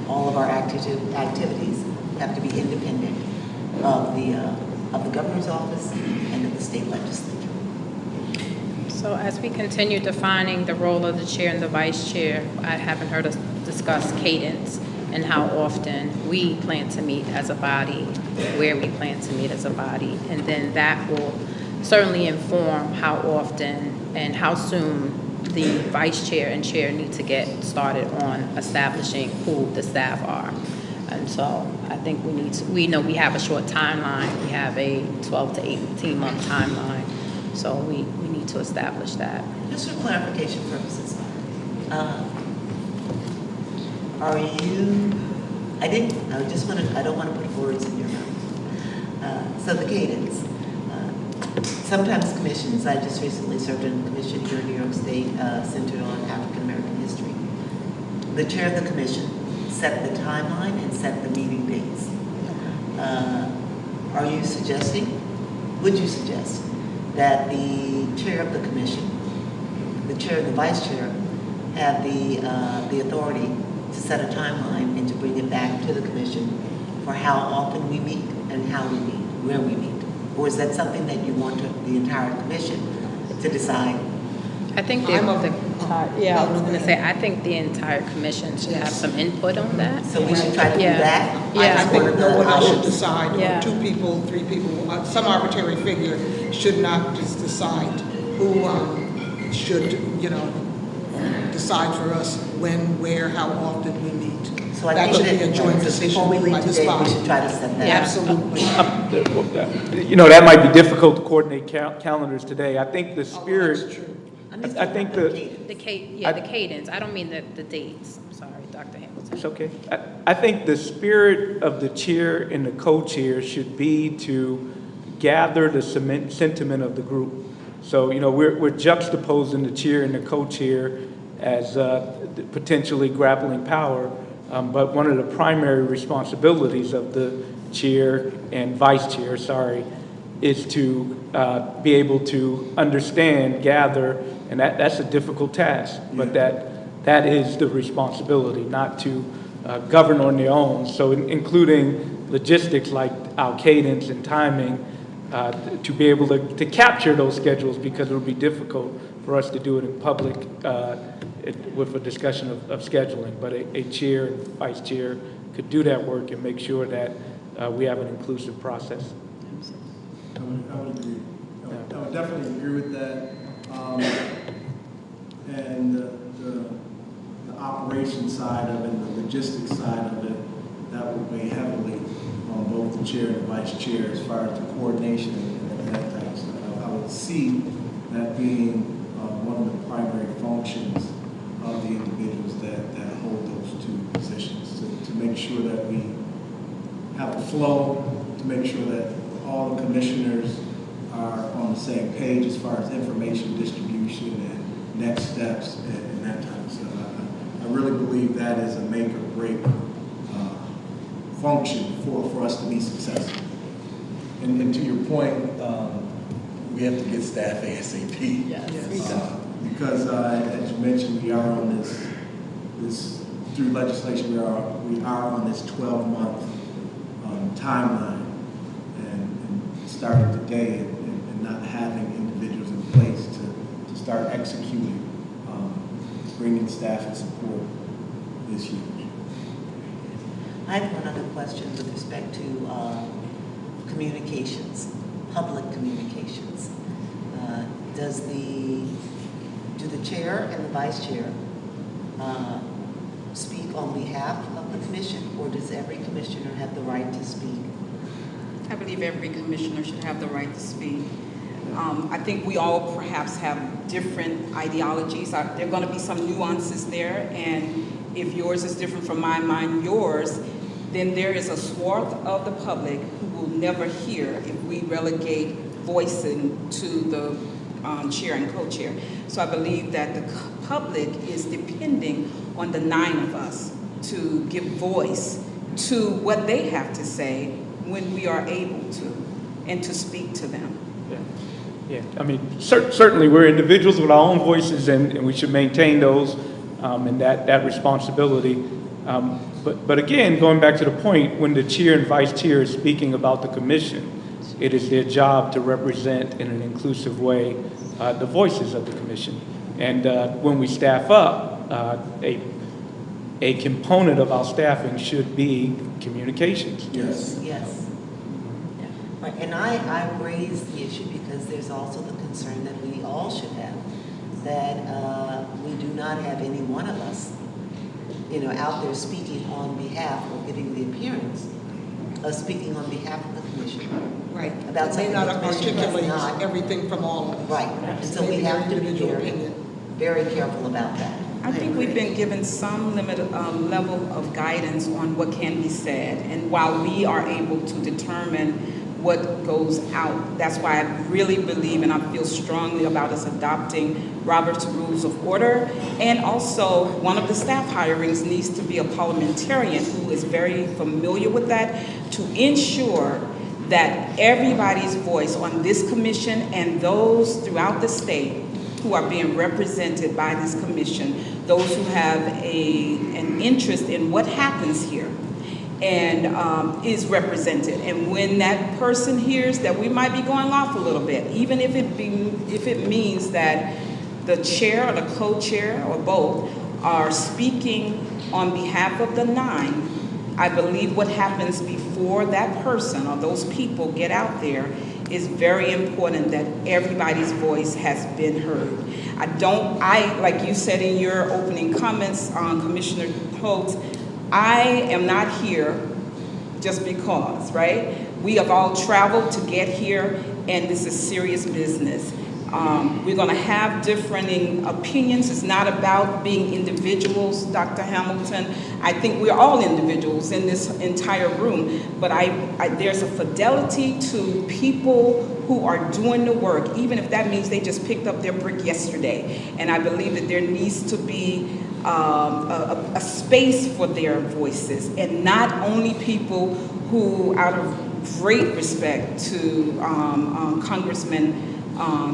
All of our activities have to be independent of the governor's office and of the state legislature. So as we continue defining the role of the chair and the vice chair, I haven't heard us discuss cadence and how often we plan to meet as a body, where we plan to meet as a body. And then that will certainly inform how often and how soon the vice chair and chair need to get started on establishing who the staff are. And so I think we know we have a short timeline. We have a 12 to 18 month timeline. So we need to establish that. Just for clarification purposes, I don't want to put words in your mouth. So the cadence. Sometimes commissions, I just recently served in a commission here in New York State centered on African American history. The chair of the commission set the timeline and set the meeting dates. Would you suggest that the chair of the commission, the chair and the vice chair, have the authority to set a timeline and to bring it back to the commission for how often we meet and how we meet, where we meet? Or is that something that you want the entire commission to decide? I think I was going to say, I think the entire commission should have some input on that. So we should try to do that? I think no one else should decide, or 2 people, 3 people, some arbitrary figure should not just decide who should, decide for us when, where, how often we meet. So I That think should be a joint decision before we leave by this today, we body. should try to set that. Absolutely. That might be difficult to coordinate calendars today. I think the spirit. That's true. I think the cadence. I don't mean the dates. I'm sorry, Dr. Hamilton. It's okay. I think the spirit of the chair and the co-chair should be to gather the sentiment of the group. So, we're juxtaposing the chair and the co-chair as potentially grappling power. But one of the primary responsibilities of the chair and vice chair, is to be able to understand, gather, and that's a difficult task, but that is the responsibility, not to govern on their own. So including logistics like our cadence and timing, to be able to capture those schedules, because it'll be difficult for us to do it in public with a discussion of scheduling. But a chair and vice chair could do that work and make sure that we have an inclusive process. I would agree. I would definitely agree with that. And the operation side of it, the logistics side of it, that would weigh heavily on both the chair and the vice chair as far as the coordination and that type of stuff. I would see that being one of the primary functions of the individuals that hold those 2 positions, to make sure that we have a flow, to make sure that all the commissioners are on the same page as far as information distribution and next steps and that type of stuff. I really believe that is a make or break function for us to be successful. And to your point, we have to get staff ASAP. Because as you mentioned, we are on this through legislation, we are on this 12-month timeline, and starting today and not having individuals in place to start executing, bringing staff and support is huge. I have one other question with respect to communications, public communications. Do the chair and the vice chair speak on behalf of the commission, or does every commissioner have the right to speak? I believe every commissioner should have the right to speak. I think we all perhaps have different ideologies. There are going to be some nuances there, and if yours is different from mine, yours, then there is a swath of the public who will never hear if we relegate voicing to the chair and co-chair. So I believe that the public is depending on the 9 of us to give voice to what they have to say when we are able to, and to speak to them. Yeah, I mean, certainly we're individuals with our own voices, and we should maintain those and that responsibility. But again, going back to the point, when the chair and vice chair is speaking about the commission, it is their job to represent in an inclusive way the voices of the commission. And when we staff up, a component of our staffing should be communications. Yes. Yes. Right, and I raise the issue because there's also the concern that we all should have, that we do not have any one of us, out there speaking on behalf or giving the appearance of speaking on behalf of the commission. Right. About May something not the commission articulate does not. everything from all of us. Right, and so we Maybe have their to be individual very, opinion. very careful about that. I think we've been given some limited level of guidance on what can be said, and while we are able to determine what goes out, that's why I really believe and I feel strongly about us adopting Robert's Rules of Order. And also, one of the staff hirings needs to be a parliamentarian who is very familiar with that, to ensure that everybody's voice on this commission and those throughout the state who are being represented by this commission, those who have an interest in what happens here, and is represented. And when that person hears that we might be going off a little bit, even if it means that the chair or the co-chair or both are speaking on behalf of the 9, I believe what happens before that person or those people get out there is very important, that everybody's voice has been heard. Like you said in your opening comments, Commissioner Holtz, I am not here just because, right? We have all traveled to get here, and this is serious business. We're going to have differing opinions. It's not about being individuals, Dr. Hamilton. I think we're all individuals in this entire room, but there's a fidelity to people who are doing the work, even if that means they just picked up their brick yesterday. And I believe that there needs to be a space for their voices, and not only people who, out of great respect to Congressman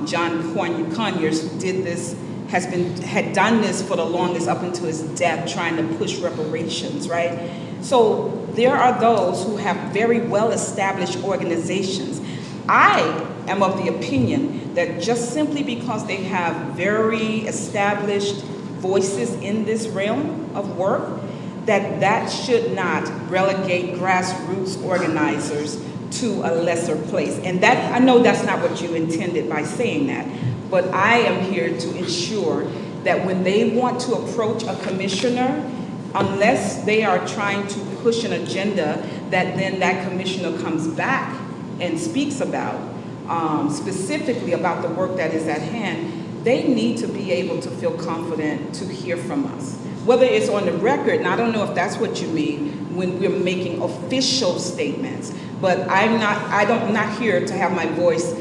John Conyers, who had done this for the longest up until his death, trying to push reparations, right? So there are those who have very well-established organizations. I am of the opinion that just simply because they have very established voices in this realm of work, that should not relegate grassroots organizers to a lesser place. And that, I know that's not what you intended by saying that, but I am here to ensure that when they want to approach a commissioner, unless they are trying to push an agenda that then that commissioner comes back and speaks about, specifically about the work that is at hand, they need to be able to feel confident to hear from us. Whether it's on the record, and I don't know if that's what you mean when we're making official statements, but I'm not here to have my voice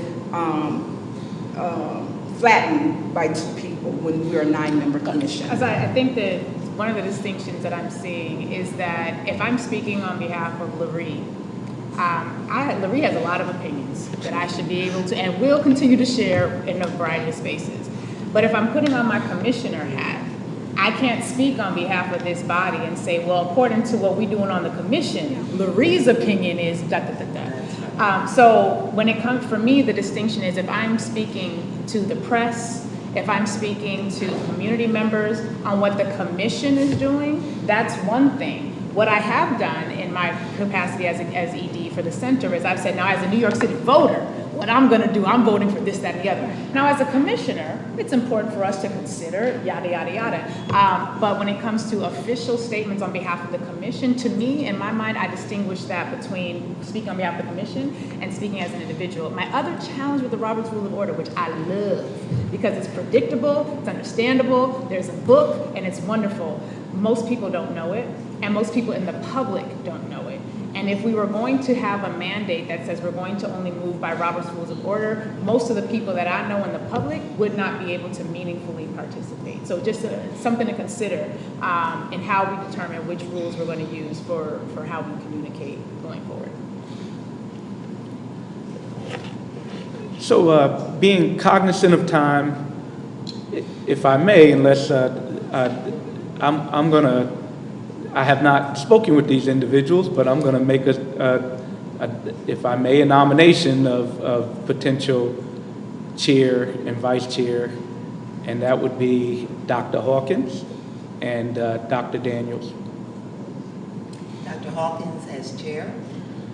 flattened by 2 people when we're a 9-member commission. As I think that one of the distinctions that I'm seeing is that if I'm speaking on behalf of Loree, Loree has a lot of opinions that I should be able to and will continue to share in a variety of spaces. But if I'm putting on my commissioner hat, I can't speak on behalf of this body and say, well, according to what we're doing on the commission, Loree's opinion is da da da da. So when it comes, for me, the distinction is if I'm speaking to the press, if I'm speaking to community members on what the commission is doing, that's one thing. What I have done in my capacity as ED for the center is I've said, now as a New York City voter, what I'm gonna do, I'm voting for this, that, and the other. Now as a commissioner, it's important for us to consider yada, yada, yada. But when it comes to official statements on behalf of the commission, to me, in my mind, I distinguish that between speaking on behalf of the commission and speaking as an individual. My other challenge with the Robert's Rule of Order, which I love, because it's predictable, it's understandable, there's a book, and it's wonderful. Most people don't know it, and most people in the public don't know it. And if we were going to have a mandate that says we're going to only move by Robert's Rules of Order, most of the people that I know in the public would not be able to meaningfully participate. So just something to consider in how we determine which rules we're going to use for how we communicate going forward. So being cognizant of time, if I may, unless I have not spoken with these individuals, but I'm going to make if I may, a nomination of potential chair and vice chair, and that would be Dr. Hawkins and Dr. Daniels. Dr. Hawkins as chair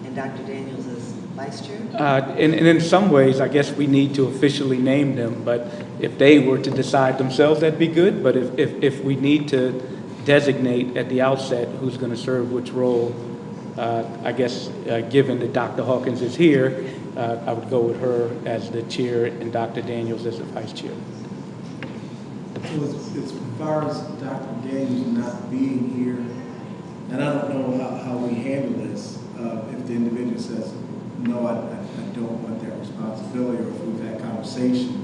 and Dr. Daniels as vice chair? And in some ways, I guess we need to officially name them, but if they were to decide themselves, that'd be good. But if we need to designate at the outset who's going to serve which role, I guess given that Dr. Hawkins is here, I would go with her as the chair and Dr. Daniels as the vice chair. So as far as Dr. Daniels not being here, and I don't know how we handle this, if the individual says, no, I don't want that responsibility, or if we've had conversation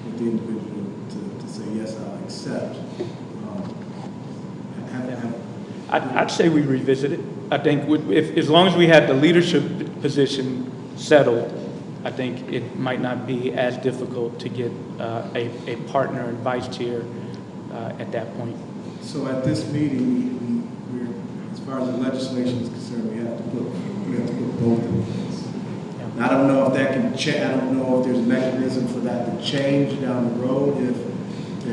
with the individual to say, yes, I'll accept. I'd say we revisit it. I think as long as we had the leadership position settled, I think it might not be as difficult to get a partner and vice chair at that point. So at this meeting, we're, as far as the legislation is concerned, we have to put both in place. And I don't know if that can change. I don't know if there's a mechanism for that to change down the road. If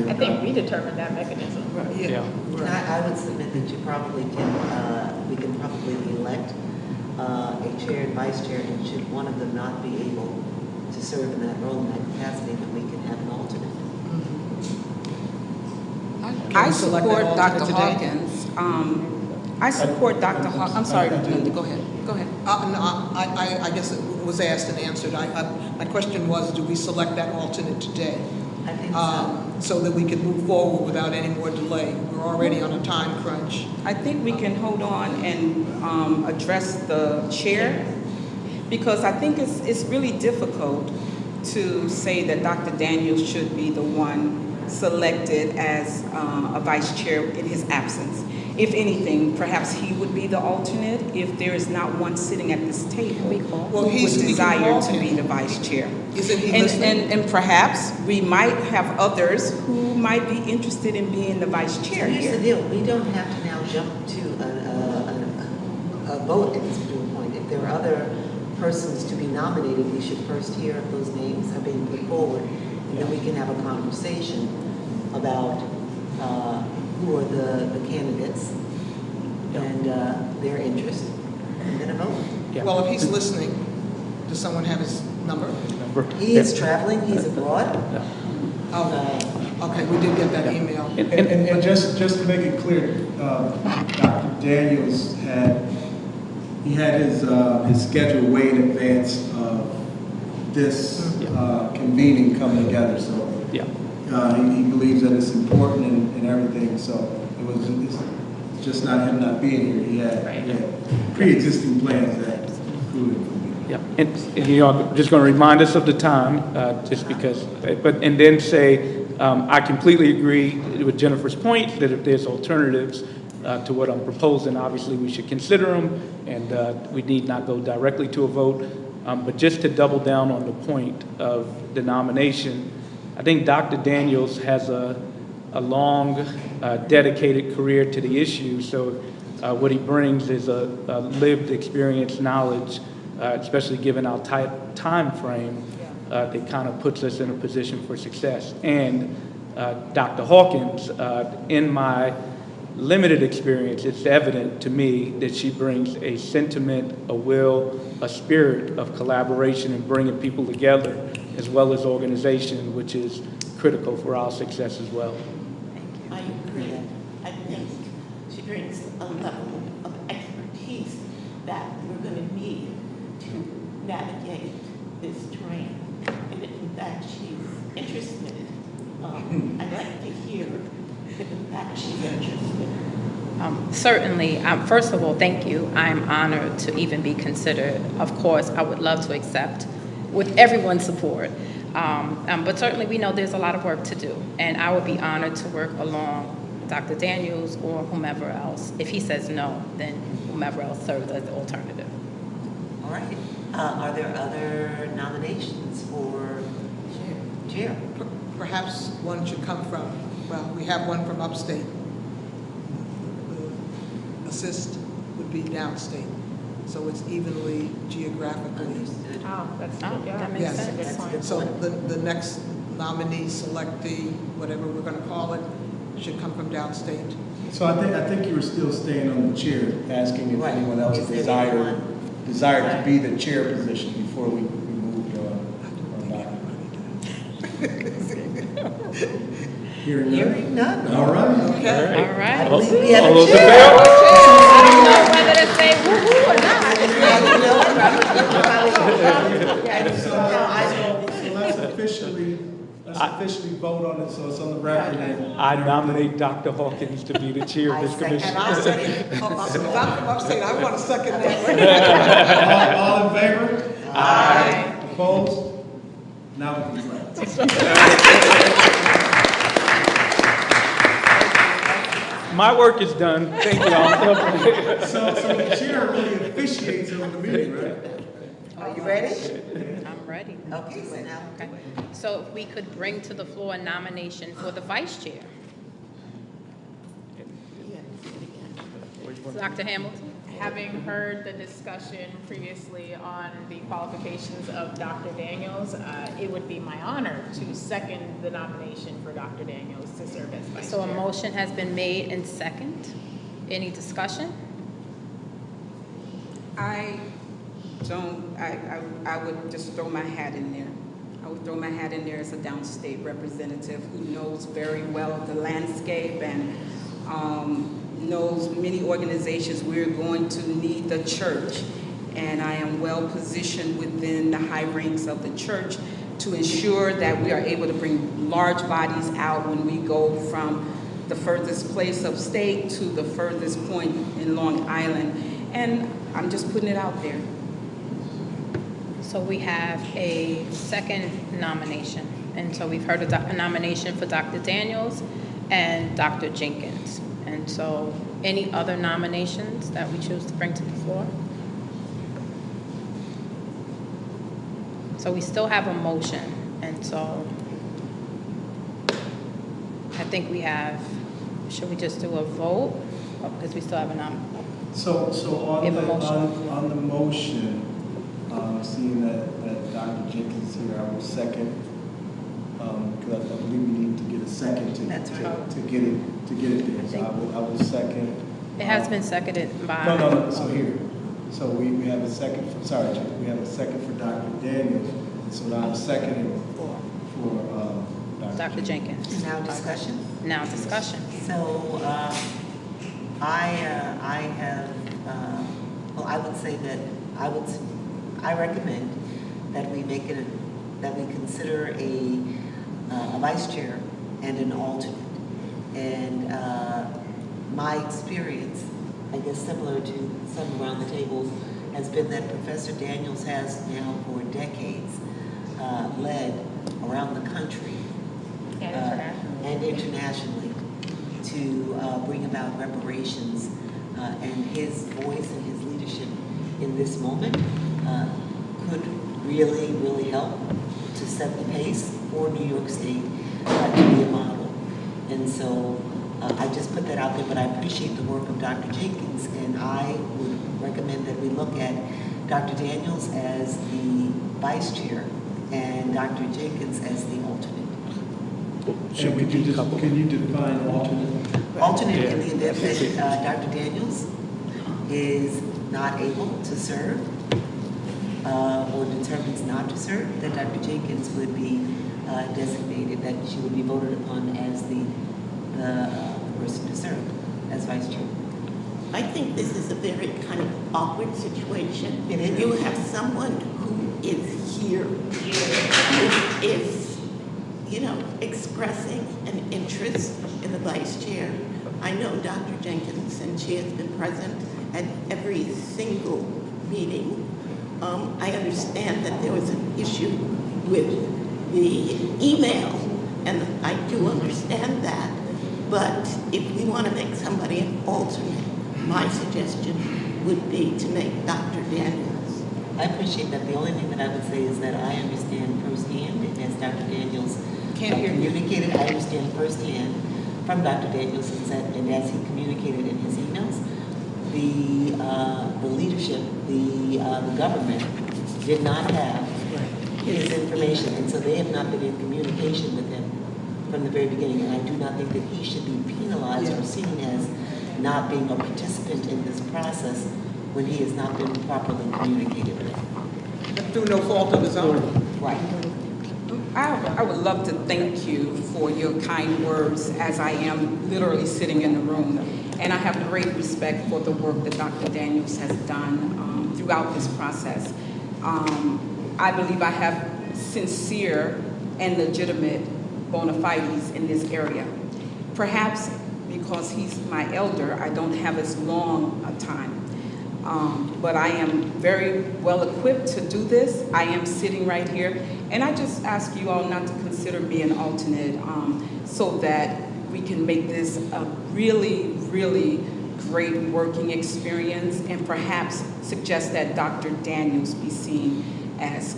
I think we determined that mechanism. Yeah. I would submit that you probably can, we can probably elect a chair and vice chair, and should one of them not be able to serve in that role, in that capacity, then we can have an alternate. I support Dr. Hawkins. I support Dr. Hawkins. I'm sorry, Linda, go ahead. Go ahead. No, I guess it was asked and answered. My question was, do we select that alternate today? I think so. So that we can move forward without any more delay. We're already on a time crunch. I think we can hold on and address the chair, because I think it's really difficult to say that Dr. Daniels should be the one selected as a vice chair in his absence. If anything, perhaps he would be the alternate if there is not one sitting at this table who would desire to be the vice chair. Isn't he listening? And perhaps we might have others who might be interested in being the vice chair Here's here. the deal, we don't have to now jump to a vote at this particular point. If there are other persons to be nominated, we should first hear if those names are being put forward, and then we can have a conversation about who are the candidates and their interest, and then a vote. Yeah. Well, if he's listening, does someone have his number? He is traveling, he's abroad. Oh, okay, we did get that email. And just to make it clear, Dr. Daniels had his schedule way in advance of this convening coming together. So Yeah. he believes that it's important and everything. So it's just not him not being here. He had pre-existing plans that included. Yeah, and you know, I'm just going to remind us of the time, just because, and then say, I completely agree with Jennifer's point that if there's alternatives, to what I'm proposing. Obviously, we should consider them, and we need not go directly to a vote. But just to double down on the point of the nomination, I think Dr. Daniels has a long, dedicated career to the issue. So what he brings is a lived experience, knowledge, especially given our tight time frame, that kind of puts us in a position for success. And Dr. Hawkins, in my limited experience, it's evident to me that she brings a sentiment, a will, a spirit of collaboration and bringing people together, as well as organization, which is critical for our success as well. I agree. I think she brings a level of expertise that we're going to need to navigate this terrain. And in fact, she's interested. I'd like to hear if in fact she's interested. Certainly. First of all, thank you. I'm honored to even be considered. Of course, I would love to accept with everyone's support. But certainly we know there's a lot of work to do. And I would be honored to work along Dr. Daniels or whomever else. If he says no, then whomever else serves as the alternative. All right. Are there other nominations for chair? Perhaps one should come from, well, we have one from upstate. The assist would be downstate. So it's evenly geographically. Understood. That makes Yes. sense. So the next nominee, selectee, whatever we're going to call it, should come from downstate. So I think you were still staying on the chair, asking if Right. anyone else Is there anyone? desired to be the chair position before we moved on. Hearing none? Hearing none. All right. Okay. All right. I believe we have All a those in chair. favor? I don't know whether to say woo-hoo or not. So let's officially vote on it, so it's on the record. And I nominate Dr. Hawkins to be the chair of this commission. And I second, if I'm from upstate, I want to second that. all in favor? Aye. Opposed? Now we can vote. My work is done. Thank y'all. So the chair really officiates over the meeting, right? Are you ready? I'm ready. Okay, so now. Okay. So if we could bring to the floor a nomination for the vice chair. Dr. Hamilton? Having heard the discussion previously on the qualifications of Dr. Daniels, it would be my honor to second the nomination for Dr. Daniels to serve as vice So a chair. motion has been made and second. Any discussion? I would just throw my hat in there. I would throw my hat in there as a downstate representative who knows very well the landscape and knows many organizations. We're going to need the church, and I am well positioned within the high ranks of the church to ensure that we are able to bring large bodies out when we go from the furthest place of state to the furthest point in Long Island. And I'm just putting it out there. So we have a second nomination. And so we've heard a nomination for Dr. Daniels and Dr. Jenkins. And so any other nominations that we choose to bring to the floor? So we still have a motion. And so I think we have, should we just do a vote? Because we still have a nomination. So We have a motion. on the motion, seeing that Dr. Jenkins is here, I will second, because I believe we need to get a second That's right. to get it there. So I will second. It has been seconded by. No, so here. So we have a second, we have a second for Dr. Daniels, so now I'm seconding for Dr. Jenkins. Now discussion. Now discussion. So, I have, well, I would say that I recommend that we make it, that we consider a vice chair and an alternate. And my experience, I guess similar to some around the table, has been that Professor Daniels has now for decades led around the country and internationally to to bring about reparations, and his voice and his leadership in this moment could really, really help to set the pace for New York State to be a model. And so I just put that out there, but I appreciate the work of Dr. Jenkins, and I would recommend that we look at Dr. Daniels as the vice chair and Dr. Jenkins as the alternate. And can you define alternate? Alternate in the event that Dr. Daniels is not able to serve or determines not to serve, then Dr. Jenkins would be designated, that she would be voted upon as the person to serve as vice chair. I think this is a very kind of awkward situation. It is. You have someone who is here, who is, expressing an interest in the vice chair. I know Dr. Jenkins, and she has been present at every single meeting. I understand that there was an issue with the email, and I do understand that. But if we want to make somebody an alternate, my suggestion would be to make Dr. Daniels. I appreciate that. The only thing that I would say is that I understand firsthand, as Dr. Daniels communicated, I understand firsthand from Dr. Daniels, and as he communicated in his emails, the leadership, the government did not have his information, and so they have not been in communication with him from the very beginning. And I do not think that he should be penalized or seen as not being a participant in this process when he has not been properly communicated with. Through no fault of his own. Right. I would love to thank you for your kind words as I am literally sitting in the room. And I have great respect for the work that Dr. Daniels has done throughout this process. I believe I have sincere and legitimate bona fides in this area. Perhaps because he's my elder, I don't have as long a time. But I am very well equipped to do this. I am sitting right here. And I just ask you all not to consider me an alternate so that we can make this a really, really great working experience, and perhaps suggest that Dr. Daniels be seen as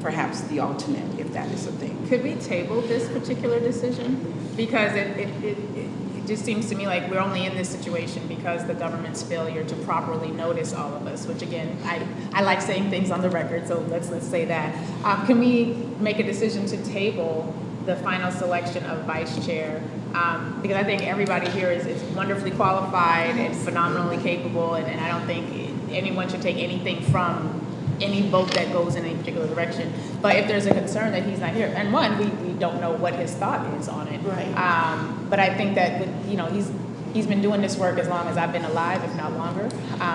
perhaps the alternate, if that is a thing. Could we table this particular decision? Because it just seems to me like we're only in this situation because the government's failure to properly notice all of us, which again, I like saying things on the record, so let's say that. Can we make a decision to table the final selection of vice chair? Because I think everybody here is wonderfully qualified and phenomenally capable, and I don't think anyone should take anything from any vote that goes in any particular direction. But if there's a concern that he's not here, and one, we don't know what his thought is on it. Right. But I think that he's been doing this work as long as I've been alive, if not longer.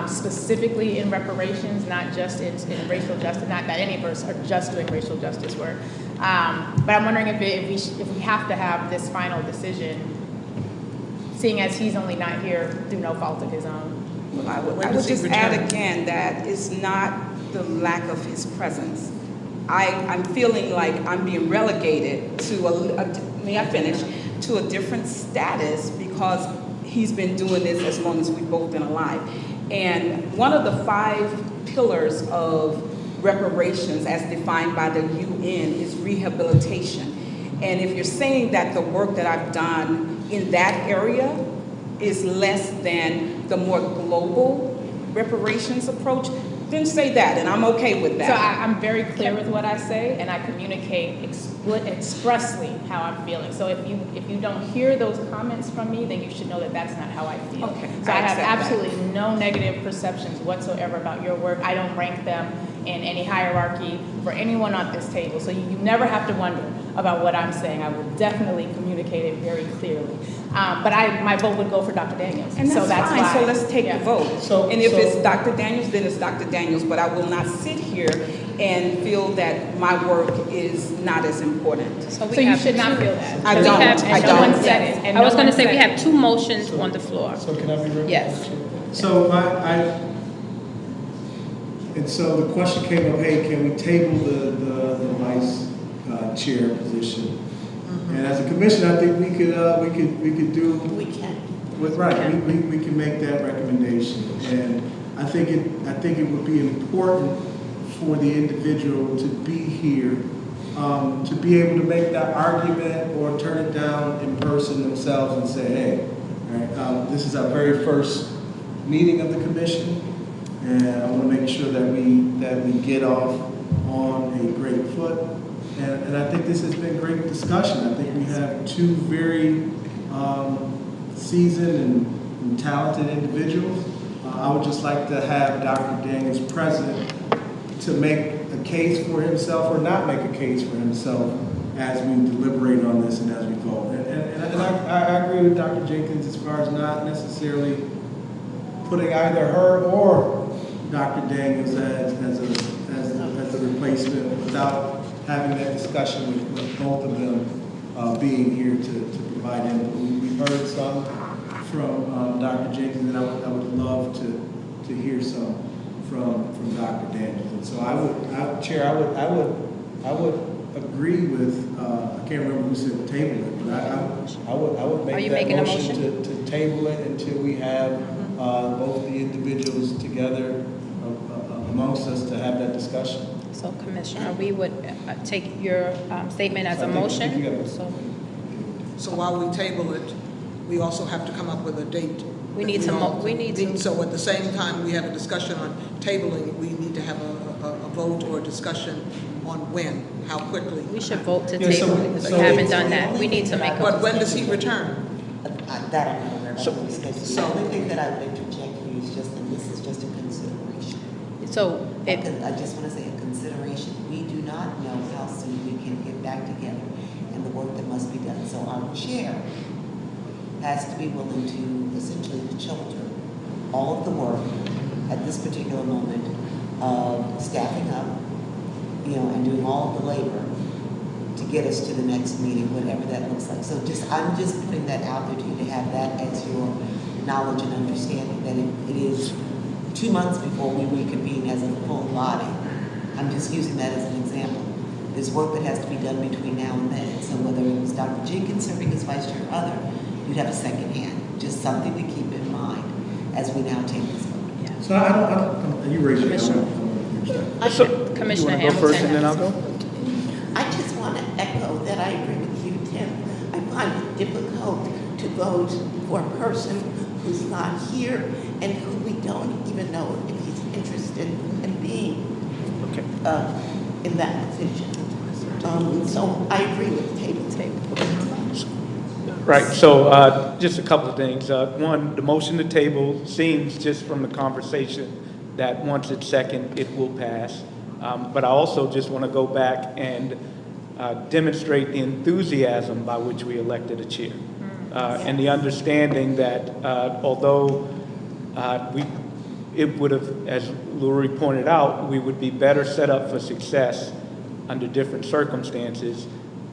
Specifically in reparations, not just in racial justice. Not that any of us are just doing racial justice work. But I'm wondering if we have to have this final decision, seeing as he's only not here through no fault of his own. Well, I would just add again that it's not the lack of his presence. I'm feeling like I'm being relegated to may I finish, to a different status because he's been doing this as long as we've both been alive. And one of the 5 pillars of reparations as defined by the UN is rehabilitation. And if you're saying that the work that I've done in that area is less than the more global reparations approach, then say that, and I'm okay with that. So I'm very clear with what I say, and I communicate expressly how I'm feeling. So if you don't hear those comments from me, then you should know that that's not how I feel. Okay, So I have accept absolutely no negative perceptions whatsoever about your work. I don't rank them in any hierarchy for anyone on this table. So you never have to wonder about what I'm saying. I will definitely communicate it very clearly. But my vote would go for Dr. Daniels. And that's, so that's fine, why, so let's take yeah. the vote. And if it's Dr. Daniels, then it's Dr. Daniels, but I will not sit here and feel that my work is not as important. So you should not feel that. I We don't. have- and I no don't. one said it. And I was no going to one say, said we it. have 2 motions on the floor. So can I be ready? Yes. So and so the question came up, hey, can we table the vice chair position And as a commission, I think we could do. We can. Right, we can make that recommendation. And I think it would be important for the individual to be here, to be able to make that argument or turn it down in person themselves and say, hey, all right, this is our very first meeting of the commission, and I want to make sure that we get off on a great foot. And I think this has been great discussion. I think we have two very seasoned and talented individuals. I would just like to have Dr. Daniels present to make a case for himself or not make a case for himself as we deliberate on this and as we go. And I agree with Dr. Jenkins as far as not necessarily putting either her or Dr. Daniels as a replacement without having that discussion with both of them being here to provide input. We've heard some from Dr. Jenkins, and I would love to hear some from Dr. Daniels. And so Chair, I would agree with, I can't remember who said table it, but I would make that motion to table it until we have both the individuals together amongst us to have that discussion. So Commissioner, we would take your statement as a motion. So while we table it, we also have to come up with a date. We need to. So at the same time we have a discussion on tabling, we need to have a vote or a discussion on when, how quickly. We should vote to table it because we haven't done that. We need to make a. But when does he return? That I'm not aware of. The only thing that I would interject for you is just, and this is just a consideration. So I just want to say a consideration. We do not know how soon we can get back together and the work that must be done. So our chair has to be willing to essentially shoulder all of the work at this particular moment of staffing up, and doing all of the labor to get us to the next meeting, whatever that looks like. So I'm just putting that out there to you to have that as your knowledge and understanding that it is 2 months before we reconvene as a full body. I'm just using that as an example. There's work that has to be done between now and then. So whether it was Dr. Jenkins serving as vice chair or other, you'd have a second hand. Just something to keep in mind as we now take this vote. Yeah. So I don't, you raise your hand. Commissioner You want to go first and then I'll Hamilton. go? I just want to echo that I agree with you, Tim. I find it difficult to vote for a person who's not here and who we don't even know if he's interested in being in that position. So I agree with table. Right, so just a couple of things. One, the motion to table seems just from the conversation that once it's second, it will pass. But I also just want to go back and demonstrate the enthusiasm by which we elected a chair. And the understanding that although it would have, as Lori pointed out, we would be better set up for success under different circumstances.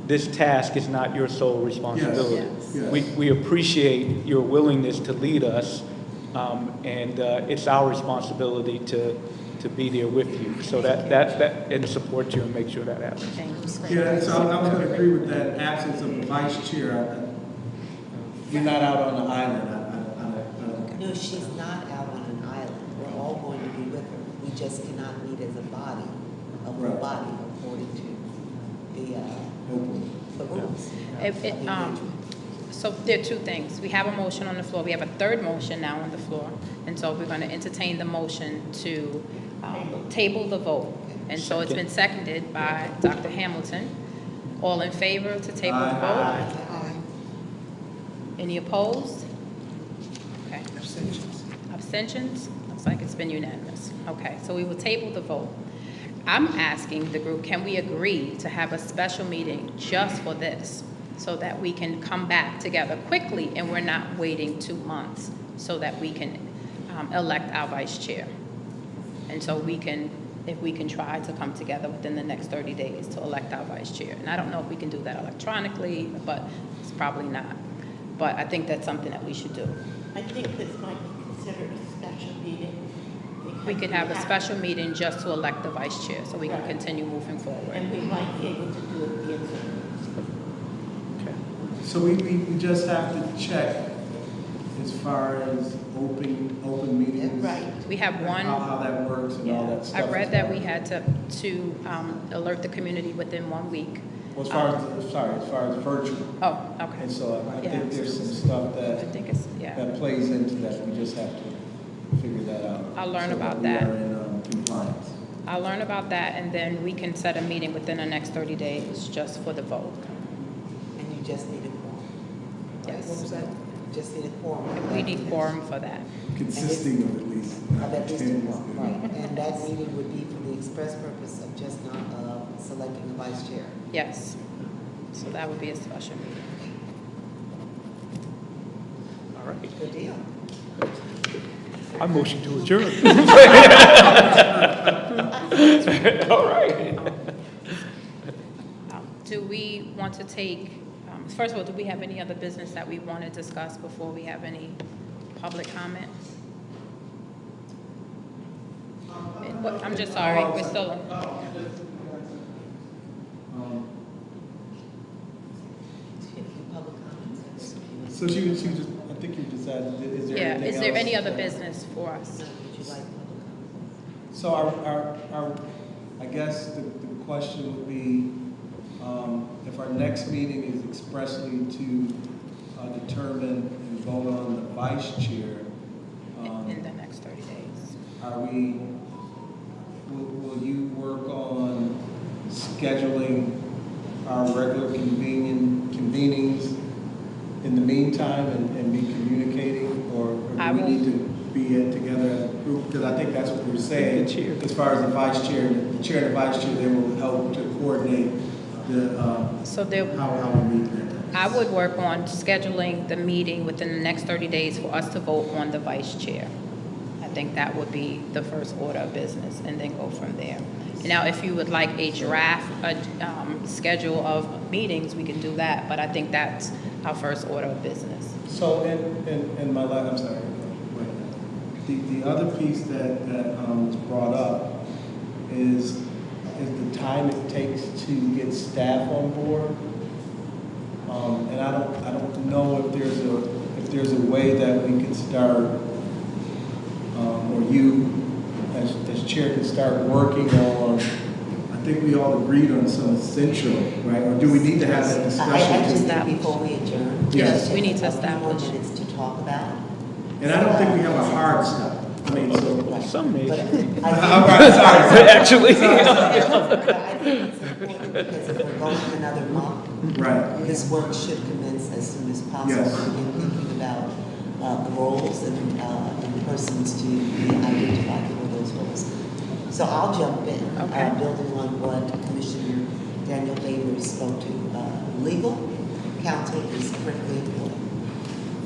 This task is not your sole responsibility. Yes. We appreciate your willingness to lead us, and it's our responsibility to be there with you. So that and support you and make sure that happens. Yeah, so I was going to agree with that absence of the vice chair. We're not out on the island. No, she's not out on an island. We're all going to be with her. We just cannot meet as a body, a full body, according to the rules. So there are two things. We have a motion on the floor. We have a third motion now on the floor. And so we're going to entertain the motion to table the vote. And so it's been seconded by Dr. Hamilton. All in favor to table the vote? Aye. Any opposed? Okay. Abstentions? Looks like it's been unanimous. Okay, so we will table the vote. I'm asking the group, can we agree to have a special meeting just for this so that we can come back together quickly and we're not waiting 2 months so that we can elect our vice chair? And so if we can try to come together within the next 30 days to elect our vice chair. And I don't know if we can do that electronically, but it's probably not. But I think that's something that we should do. I think this might be considered a special meeting. We could have a special meeting just to elect the vice chair so we can continue moving forward. And we might be able to do it via Zoom. So we just have to check as far as open meetings. Right. We have one. How that works and all that stuff. I read that we had to alert the community within 1 week. Well, as far as virtual. Oh, okay. And so I Yeah. think there's some stuff I that, think it's, yeah. that plays into that. We just have to figure that out. I'll learn so about we that. are in compliance. I'll learn about that, and then we can set a meeting within the next 30 days just for the vote. And you just need a quorum. Yes. What was that? Just need a quorum. We need quorum for that. Consisting of at least. Of at least a quorum, right. And that meeting would be for the express purpose of just not selecting a vice chair. Yes. So that would be a special meeting. All right. Good deal. I motion to adjourn. All right. Do we want to take, first of all, do we have any other business that we want to discuss before we have any public comment? I'm just sorry, we're still, Public comments? So she just, I think you decided, is there yeah, anything is there else? any other business for us? Would you like public comments? So our I guess the question would be, if our next meeting is expressly to determine and vote on the vice chair, In the next 30 days. will you work on scheduling our regular convenings in the meantime and be communicating, or I do we will- need to be together as a group? Because I think that's what we were saying, as far as the vice chair, the chair and the vice chair, they will help to coordinate the, So there, how we meet there. I would work on scheduling the meeting within the next 30 days for us to vote on the vice chair. I think that would be the first order of business, and then go from there. Now, if you would like a draft schedule of meetings, we can do that, but I think that's our first order of business. So, and my last, I'm sorry, wait. The other piece that was brought up is the time it takes to get staff on board. And I don't know if there's a way that we can start, or you as chair can start working on. I think we all agreed on some essential, right? Or do we need to have that I discussion? just think before we adjourn. Yes. We need to a few more establish. minutes to talk about. And I don't think we have a hard stop. I mean, so. Right. Some may. But I'm sorry. Actually. But I think it's important because if we're going another month, Right. this work should commence as soon as possible. Yes. In thinking about the roles and persons to be identified for those roles. So I'll jump in, Okay. building on what Commissioner Daniel Favors spoke to. Legal counsel is critically important.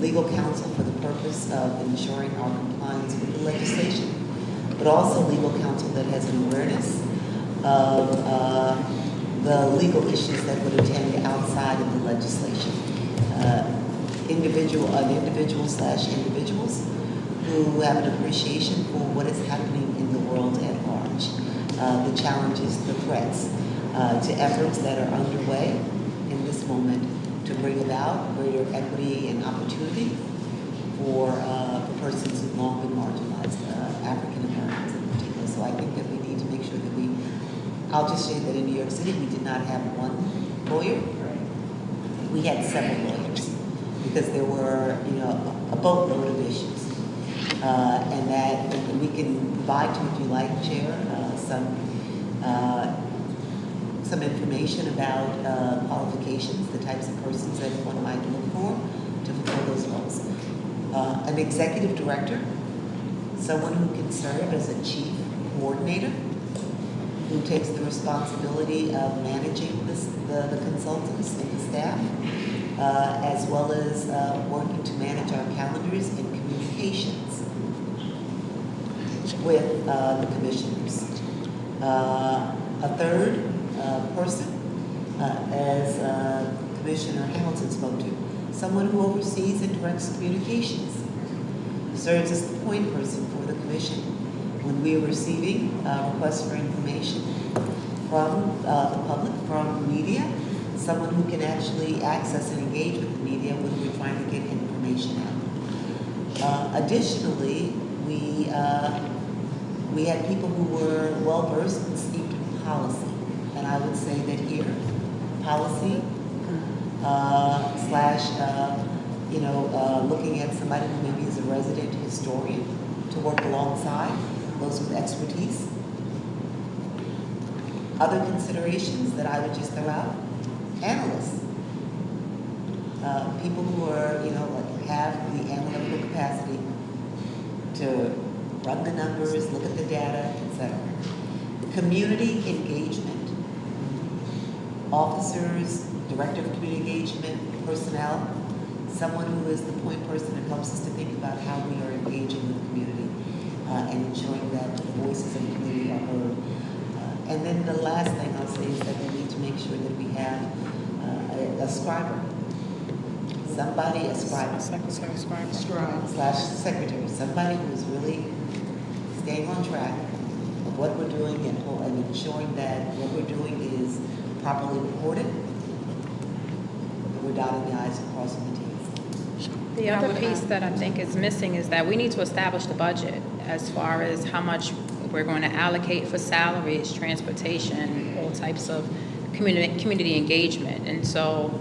Legal counsel for the purpose of ensuring our compliance with the legislation, but also legal counsel that has an awareness of the legal issues that would attend outside of the legislation. Individuals who have an appreciation for what is happening in the world at large, the challenges, the threats, to efforts that are underway in this moment to bring about greater equity and opportunity for persons who've long been marginalized, African Americans in particular. So I think that we need to make sure that I'll just say that in New York City, we did not have one lawyer. We had several lawyers because there were, a boatload of issues. And that we can provide to, if you like, Chair, some information about qualifications, the types of persons that one might look for to fulfill those roles. An executive director, someone who can serve as a chief coordinator, who takes the responsibility of managing the consultants and the staff, as well as working to manage our calendars and communications with the commissioners. A third person, as Commissioner Hamilton spoke to, someone who oversees and directs communications, serves as the point person for the commission when we are receiving requests for information from the public, from media, someone who can actually access and engage with the media when we're trying to get information out. Additionally, we had people who were well-versed and steeped in policy. And I would say that here, policy looking at somebody who maybe is a resident historian to work alongside those with expertise. Other considerations that I would just throw out, analysts. People who are, have the analytical capacity to run the numbers, look at the data, etc. Community engagement. Officers, director of community engagement, personnel, someone who is the point person that helps us to think about how we are engaging with the community and ensuring that the voices of the community are heard. And then the last thing I'll say is that we need to make sure that we have a scriber. Somebody, a scribe slash secretary, somebody who is really staying on track of what we're doing and ensuring that what we're doing is properly reported, and we're dotting the I's and crossing the T's. The other piece that I think is missing is that we need to establish the budget as far as how much we're going to allocate for salaries, transportation, all types of community engagement. And so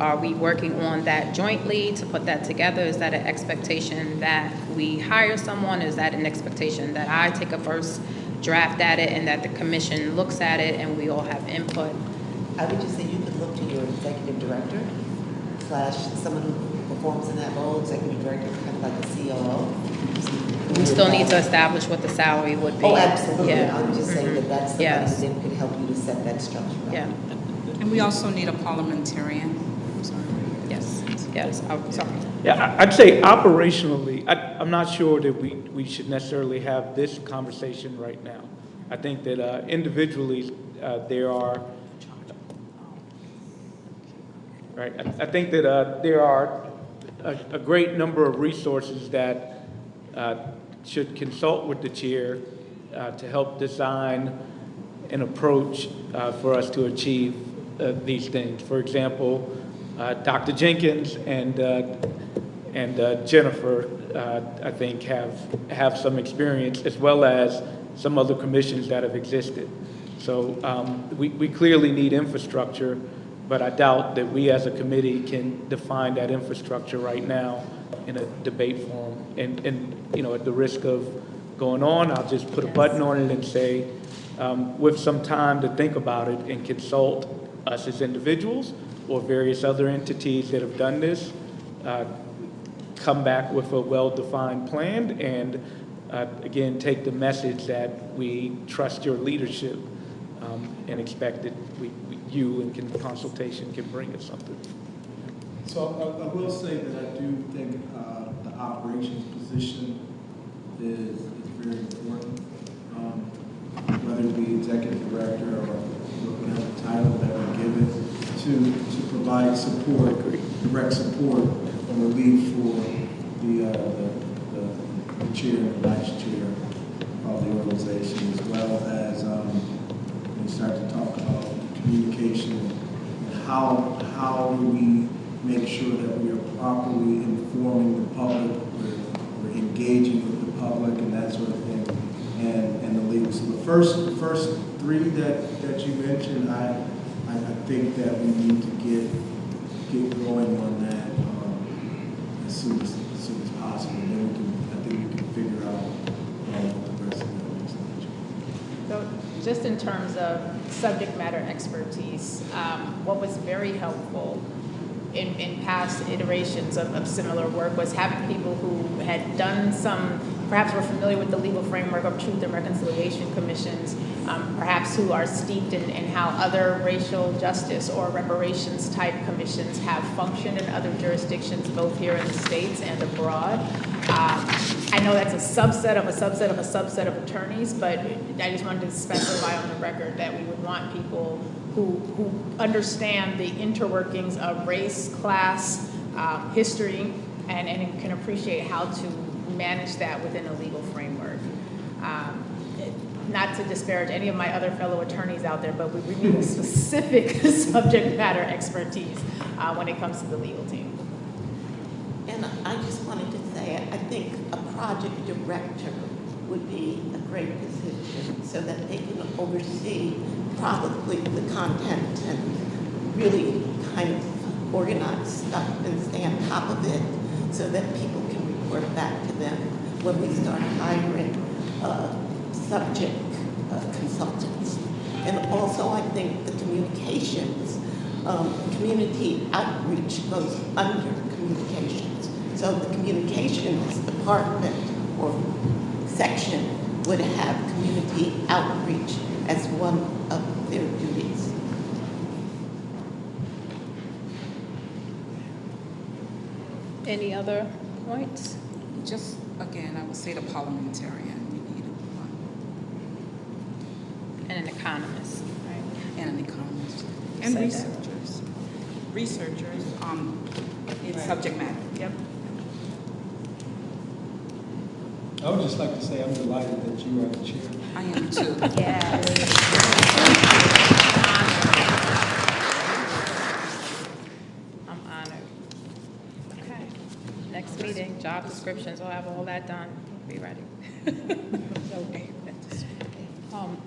are we working on that jointly to put that together? Is that an expectation that we hire someone? Is that an expectation that I take a first draft at it and that the commission looks at it and we all have input? I would just say you could look to your executive director / someone who performs in that role, executive director, kind of like a COO. We still need to establish what the salary would be. Oh, absolutely. Yeah. I'm just saying that that's somebody Yes. who then could help you to set that structure up. Yeah. And we also need a parliamentarian. I'm sorry. Yes. I'm sorry. Yeah, I'd say operationally, I'm not sure that we should necessarily have this conversation right now. I think that individually there are, right? I think that there are a great number of resources that should consult with the chair to help design an approach for us to achieve these things. For example, Dr. Jenkins and Jennifer, I think, have some experience, as well as some other commissions that have existed. So we clearly need infrastructure, but I doubt that we as a committee can define that infrastructure right now in a debate forum. And at the risk of going on, I'll just put a button on it and say, with some time to think about it and consult us as individuals or various other entities that have done this, come back with a well-defined plan and, again, take the message that we trust your leadership and expect that you in consultation can bring us something. So I will say that I do think the operations position is very important. Whether it be executive director or whatever title that we give it, to provide support, direct support and relief for the chair and the vice chair of the organization, as well as we start to talk about communication and how do we make sure that we are properly informing the public, we're engaging with the public and that sort of thing, and the legal. So the first three that you mentioned, I think that we need to get going on that as soon as possible. And then I think we can figure out what the rest of the legislature. So just in terms of subject matter expertise, what was very helpful in past iterations of similar work was having people who had done perhaps were familiar with the legal framework of truth and reconciliation commissions, perhaps who are steeped in how other racial justice or reparations type commissions have functioned in other jurisdictions, both here in the States and abroad. I know that's a subset of a subset of a subset of attorneys, but I just wanted to specify on the record that we would want people who understand the interworkings of race, class, history, and can appreciate how to manage that within a legal framework. not to disparage any of my other fellow attorneys out there, but we need a specific subject matter expertise when it comes to the legal team. And I just wanted to say, I think a project director would be a great position so that they can oversee probably the content and really kind of organize stuff and stay on top of it so that people can report back to them when we start hiring subject consultants. And also I think the communications, community outreach goes under communications. So the communications department or section would have community outreach as one of their duties. Any other points? Just, again, I would say the parliamentarian, we need one. And an economist, right? And an economist. And Said researchers. Researchers, in subject matter. Yep. I would just like to say I'm delighted that you are the chair. I am too. I'm honored. Okay. Next meeting, job descriptions, we'll have all that done. Be ready. Okay.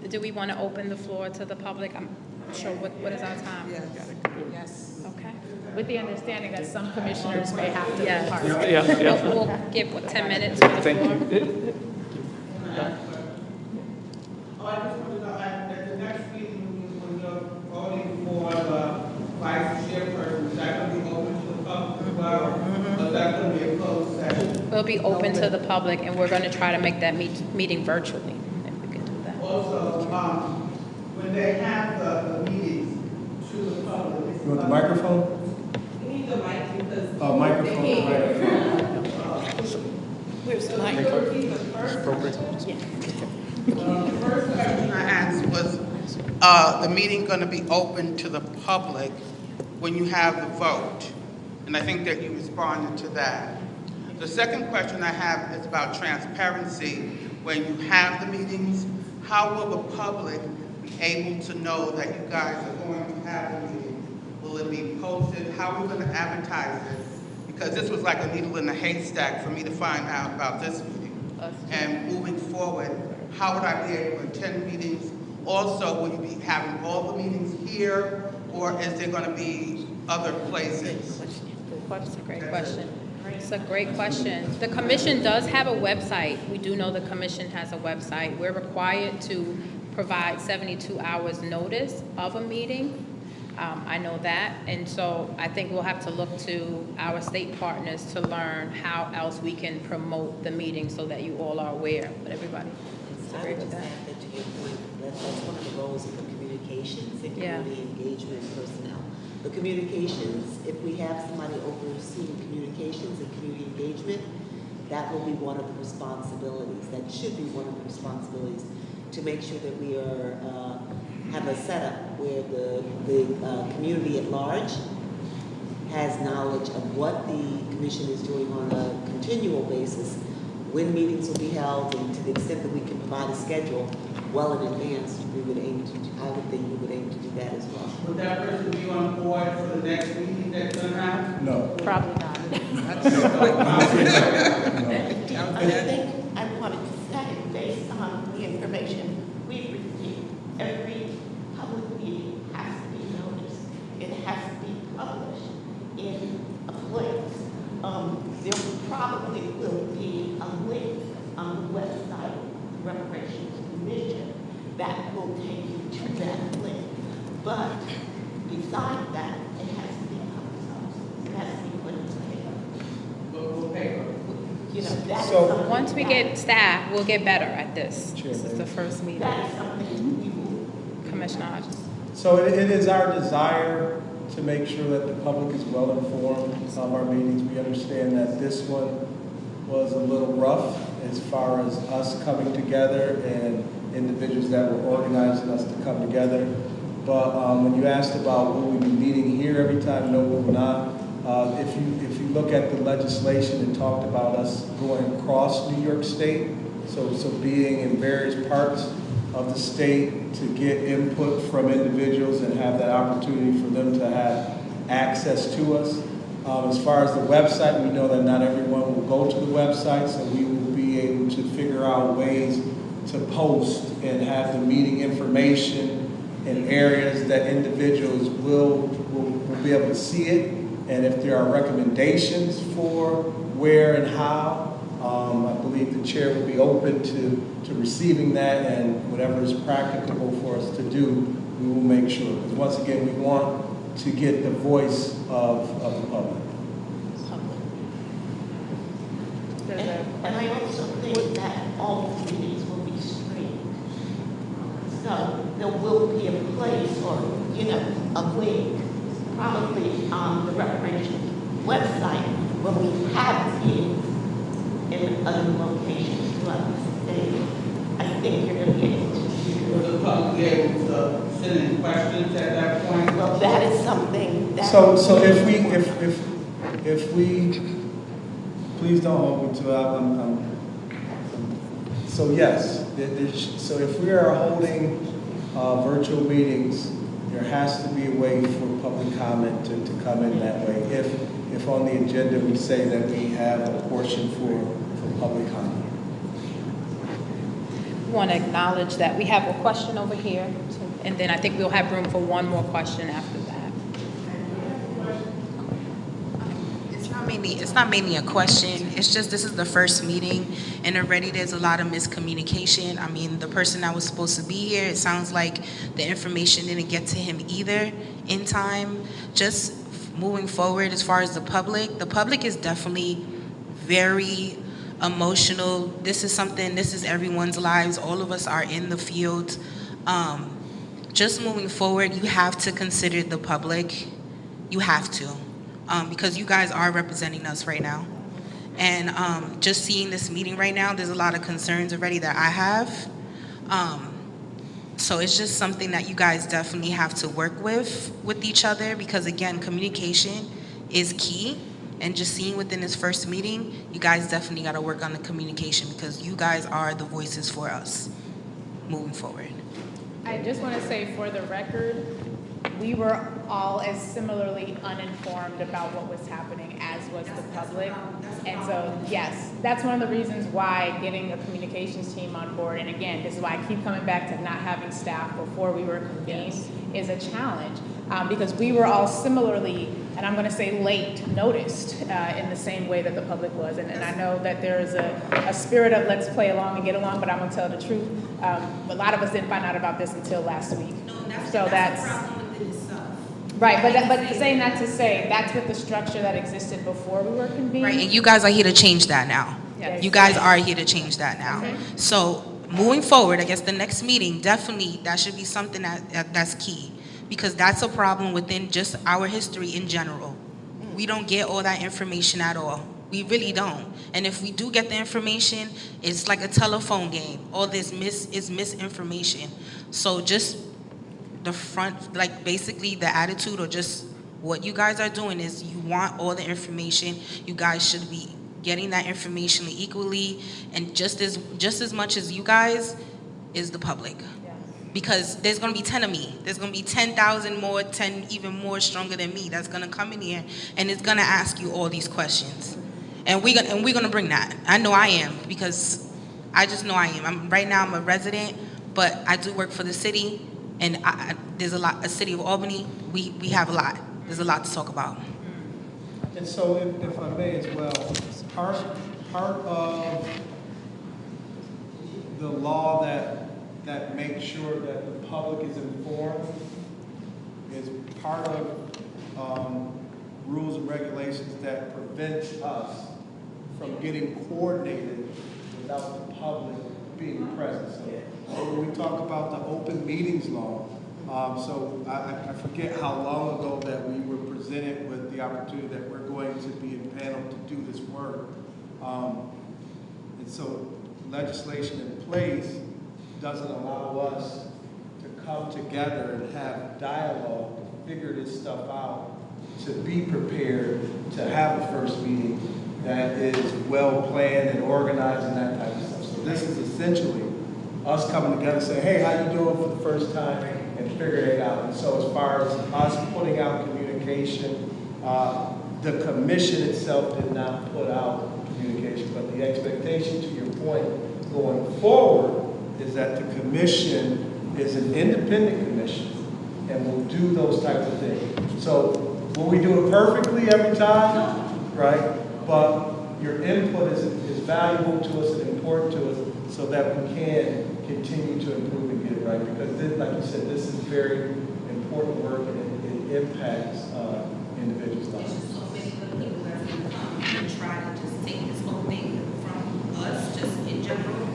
Do we want to open the floor to the public? I'm sure, what is our time? Yes. Okay. With the understanding that some commissioners may have to Yes. depart. We'll give, 10 minutes for the floor? I just want to know, at the next meeting, when you're voting for the vice chairperson, is that going to be open to the public as well? Or is that going to be a closed session? We'll be open to the public, and we're going to try to make that meeting virtually, if we can do that. Also, when they have the meetings to the public. You want the microphone? You need the mic because. Oh, microphone, right. Where's the mic? The first question I asked was, the meeting going to be open to the public when you have the vote? And I think that you responded to that. The second question I have is about transparency. When you have the meetings, how will the public be able to know that you guys are going to have the meeting? Will it be posted? How are we going to advertise it? Because this was like a needle in a haystack for me to find out about this meeting. And moving forward, how would I be able to attend meetings? Also, will you be having all the meetings here, or is there going to be other places? That's a great question. It's a great question. The commission does have a website. We do know the commission has a website. We're required to provide 72 hours notice of a meeting. I know that, and so I think we'll have to look to our state partners to learn how else we can promote the meeting so that you all are aware. But everybody I would just add that to your point, that's one of the roles of the communications and community engagement personnel. The communications, if we have somebody overseeing communications and community engagement, that will be one of the responsibilities. That should be one of the responsibilities to make sure that we are have a setup where the community at large has knowledge of what the commission is doing on a continual basis, when meetings will be held, and to the extent that we can provide a schedule well in advance, we would aim to. I would think we would aim to do that as well. Would that person be on board for the next meeting that's going to happen? No. Probably not. I think I wanted to say, based on the information we've received, every public meeting has to be noticed. It has to be published in a place. There probably will be a link on the website, the Reparations Commission, that will take you to that link. But besides that, it has to be publicized. It has to be put in the paper. You know, that's something Once we that- get staff, we'll get better at this. This is the first meeting. That is something we will. Commissioner Hodges. So it is our desire to make sure that the public is well informed of our meetings. We understand that this one was a little rough as far as us coming together and individuals that were organizing us to come together. But when you asked about will we be meeting here every time, no, we will not. If you look at the legislation, it talked about us going across New York State, so being in various parts of the state to get input from individuals and have that opportunity for them to have access to us. As far as the website, we know that not everyone will go to the website, so we will be able to figure out ways to post and have the meeting information in areas that individuals will be able to see it. And if there are recommendations for where and how, I believe the chair will be open to receiving that, and whatever is practicable for us to do, we will make sure. Because once again, we want to get the voice of the public. And I also think that all the meetings will be streamed. So there will be a place or, a link, probably on the Recreation website, where we have meetings in other locations throughout the state. I think you're going to be able to do. Will the public be able to send in questions at that point? Well, that is something that. So if we, please don't hold me to it. So yes, so if we are holding virtual meetings, there has to be a way for public comment to come in that way. If on the agenda we say that we have a portion for public comment. We want to acknowledge that we have a question over here, and then I think we'll have room for one more question after that. It's not mainly a question. It's just this is the first meeting, and already there's a lot of miscommunication. I mean, the person that was supposed to be here, it sounds like the information didn't get to him either in time. Just moving forward, as far as the public is definitely very emotional. This is everyone's lives. All of us are in the field. Just moving forward, you have to consider the public. You have to. Because you guys are representing us right now. And just seeing this meeting right now, there's a lot of concerns already that I have. So it's just something that you guys definitely have to work with each other, because again, communication is key. And just seeing within this first meeting, you guys definitely got to work on the communication, because you guys are the voices for us moving forward. I just want to say, for the record, we were all as similarly uninformed about what was happening as was the public. And so, yes, that's one of the reasons why getting a communications team on board, and again, this is why I keep coming back to not having staff before we were convened, is a challenge. Because we were all similarly, and I'm going to say late, noticed in the same way that the public was. And I know that there is a spirit of let's play along and get along, but I'm going to tell the truth. A lot of us didn't find out about this until last week. So that's right, but saying that to say that's with the structure that existed before we were convened. Right, and you guys are here to change that now. Yes. You guys are here to change that now. Okay. So moving forward, I guess the next meeting, definitely that should be something that's key, because that's a problem within just our history in general. We don't get all that information at all. We really don't. And if we do get the information, it's like a telephone game. All this is misinformation. So just the front, like basically the attitude, or just what you guys are doing is you want all the information. You guys should be getting that information equally, and just as much as you guys is the public. Because there's going to be 10 of me. There's going to be 10,000 more, 10 even more stronger than me that's going to come in here, and it's going to ask you all these questions. And we're going to bring that. I know I am, because I just know I am. Right now I'm a resident, but I do work for the city, and there's a city of Albany, we have a lot. There's a lot to talk about. And so if I may as well, part of the law that makes sure that the public is informed is part of rules and regulations that prevents us from getting coordinated without the public being present. So when we talk about the open meetings law, so I forget how long ago that we were presented with the opportunity that we're going to be in panel to do this work. And so legislation in place doesn't allow us to come together and have dialogue to figure this stuff out, to be prepared to have a first meeting that is well planned and organized and that type of stuff. So this is essentially us coming together and saying, hey, how you doing for the first time, and figuring it out. And so as far as us putting out communication, the commission itself did not put out communication, but the expectation, to your point, going forward, is that the commission is an independent commission and will do those types of things. So will we do it perfectly every time? Right? But your input is valuable to us and important to us so that we can continue to improve and get it right. Because this, like you said, this is very important work and it impacts individuals' lives. So many good people that's going to come and try to just take this whole thing from us, just in general.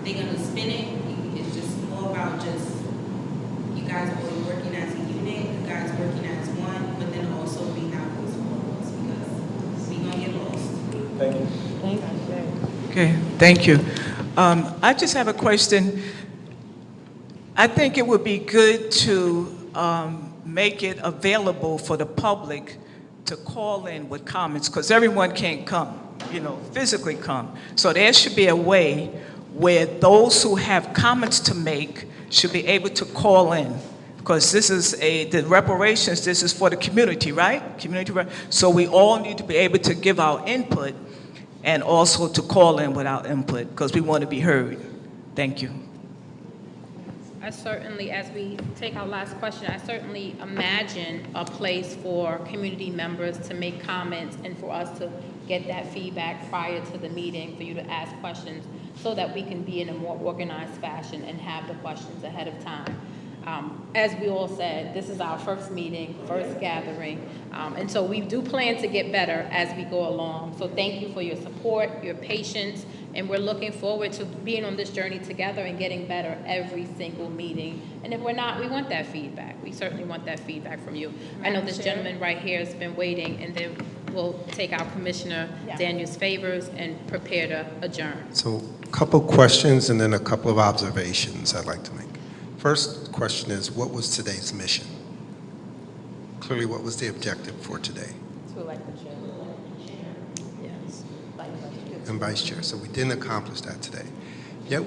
They're going to spin it. It's just more about just you guys are really working as a unit, you guys working as one, but then also being that voice for us because we're going to get lost. Thank you. Thank you. Okay, thank you. I just have a question. I think it would be good to make it available for the public to call in with comments, because everyone can't come, physically come. So there should be a way where those who have comments to make should be able to call in. Because this is the reparations, this is for the community, right? So we all need to be able to give our input and also to call in with our input, because we want to be heard. Thank you. I certainly, as we take our last question, I certainly imagine a place for community members to make comments and for us to get that feedback prior to the meeting, for you to ask questions so that we can be in a more organized fashion and have the questions ahead of time. As we all said, this is our first meeting, first gathering, and so we do plan to get better as we go along. So thank you for your support, your patience, and we're looking forward to being on this journey together and getting better every single meeting. And if we're not, we want that feedback. We certainly want that feedback from you. I know this gentleman right here has been waiting, and then we'll take our Commissioner Daniels' favors and prepare to adjourn. So a couple questions and then a couple of observations I'd like to make. First question is, what was today's mission? Clearly, what was the objective for today? To elect the chair. Yes. And vice chair. So we didn't accomplish that today. Yeah.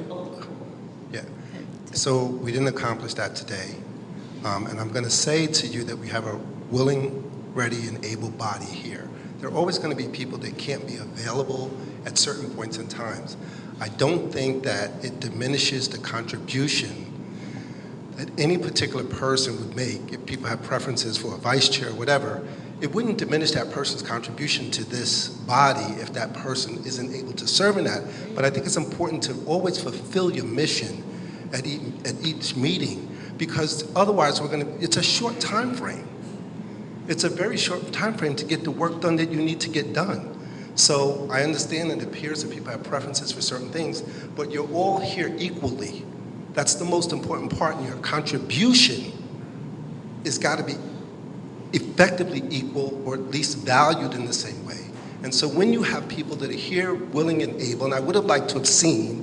So we didn't accomplish that today. And I'm going to say to you that we have a willing, ready, and able body here. There are always going to be people that can't be available at certain points in times. I don't think that it diminishes the contribution that any particular person would make. If people have preferences for a vice chair or whatever, it wouldn't diminish that person's contribution to this body if that person isn't able to serve in that. But I think it's important to always fulfill your mission at each meeting, because otherwise it's a short time frame. It's a very short time frame to get the work done that you need to get done. So I understand that it appears that people have preferences for certain things, but you're all here equally. That's the most important part, and your contribution has got to be effectively equal, or at least valued in the same way. And so when you have people that are here willing and able, and I would have liked to have seen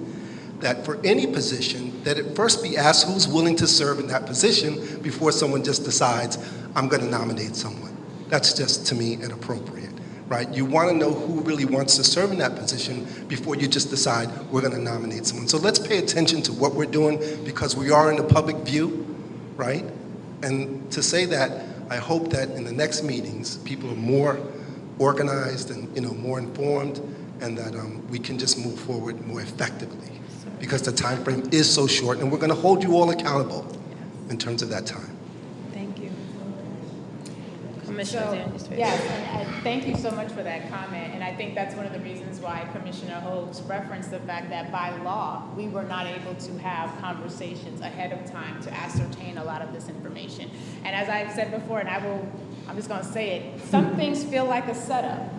that for any position, that it first be asked who's willing to serve in that position before someone just decides, I'm going to nominate someone. That's just, to me, inappropriate, right? You want to know who really wants to serve in that position before you just decide we're going to nominate someone. So let's pay attention to what we're doing, because we are in the public view, right? And to say that, I hope that in the next meetings, people are more organized and more informed, and that we can just move forward more effectively, because the time frame is so short, and we're going to hold you all accountable in terms of that time. Thank you. Commissioner Daniels. Yes, and thank you so much for that comment. And I think that's one of the reasons why Commissioner Hogues referenced the fact that by law, we were not able to have conversations ahead of time to ascertain a lot of this information. And as I've said before, and I'm just gonna say it, some things feel like a setup,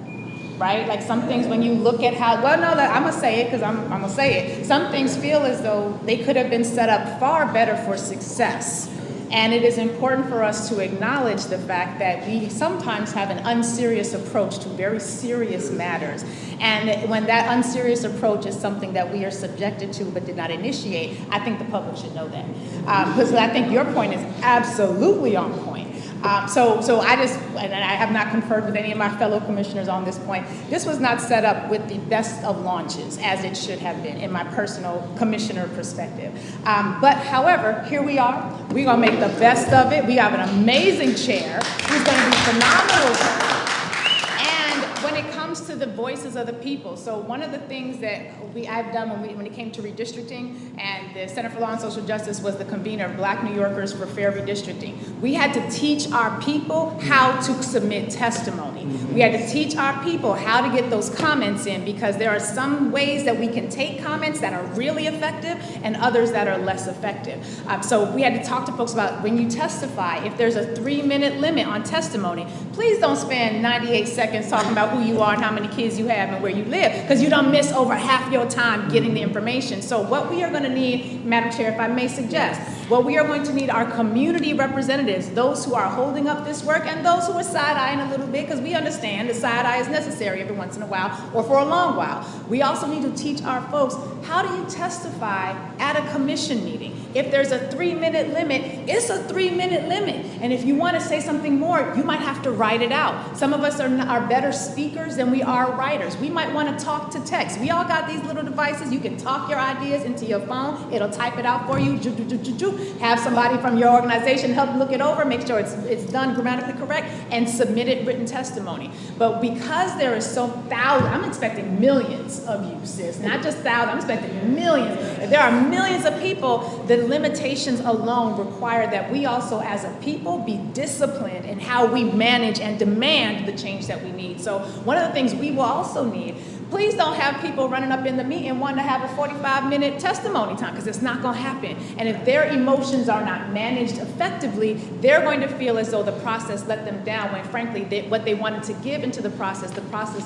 right? Like some things when you look at how, I'm gonna say it because I'm gonna say it. Some things feel as though they could have been set up far better for success. And it is important for us to acknowledge the fact that we sometimes have an unserious approach to very serious matters. And when that unserious approach is something that we are subjected to but did not initiate, I think the public should know that. Because I think your point is absolutely on point. So I just, and I have not conferred with any of my fellow commissioners on this point, this was not set up with the best of launches, as it should have been, in my personal commissioner perspective. But however, here we are. We're gonna make the best of it. We have an amazing chair who's gonna be phenomenal. When it comes to the voices of the people, so one of the things that I've done when it came to redistricting, and the Center for Law and Social Justice was the convener of Black New Yorkers for Fair Redistricting, we had to teach our people how to submit testimony. We had to teach our people how to get those comments in, because there are some ways that we can take comments that are really effective and others that are less effective. So we had to talk to folks about, when you testify, if there's a 3-minute limit on testimony, please don't spend 98 seconds talking about who you are and how many kids you have and where you live, because you don't miss over half your time getting the information. So what we are going to need, Madam Chair, if I may suggest, what we are going to need are community representatives, those who are holding up this work and those who are side-eyeing a little bit, because we understand the side-eye is necessary every once in a while or for a long while. We also need to teach our folks, how do you testify at a commission meeting? If there's a 3-minute limit, it's a 3-minute limit. And if you want to say something more, you might have to write it out. Some of us are better speakers than we are writers. We might want to talk to text. We all got these little devices. You can talk your ideas into your phone. It'll type it out for you. Have somebody from your organization help look it over, make sure it's done grammatically correct, and submit it written testimony. But because there is so thousands, I'm expecting millions of you, sis, not just thousands, I'm expecting millions. If there are millions of people, the limitations alone require that we also as a people be disciplined in how we manage and demand the change that we need. So one of the things we will also need, please don't have people running up in the meeting wanting to have a 45-minute testimony time, because it's not going to happen. And if their emotions are not managed effectively, they're going to feel as though the process let them down, when frankly, what they wanted to give into the process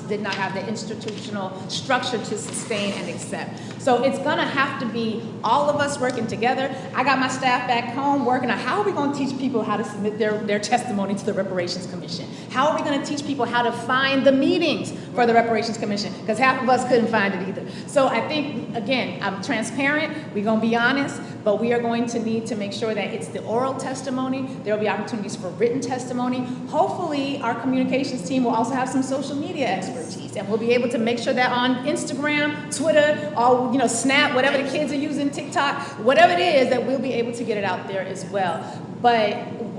did not have the institutional structure to sustain and accept. So it's going to have to be all of us working together. I got my staff back home working on how are we going to teach people how to submit their testimony to the Reparations Commission? How are we going to teach people how to find the meetings for the Reparations Commission? Because half of us couldn't find it either. So I think, again, I'm transparent, we're gonna be honest, but we are going to need to make sure that it's the oral testimony, there will be opportunities for written testimony. Hopefully, our communications team will also have some social media expertise, and we'll be able to make sure that on Instagram, Twitter, or Snap, whatever the kids are using, TikTok, whatever it is, that we'll be able to get it out there as well. But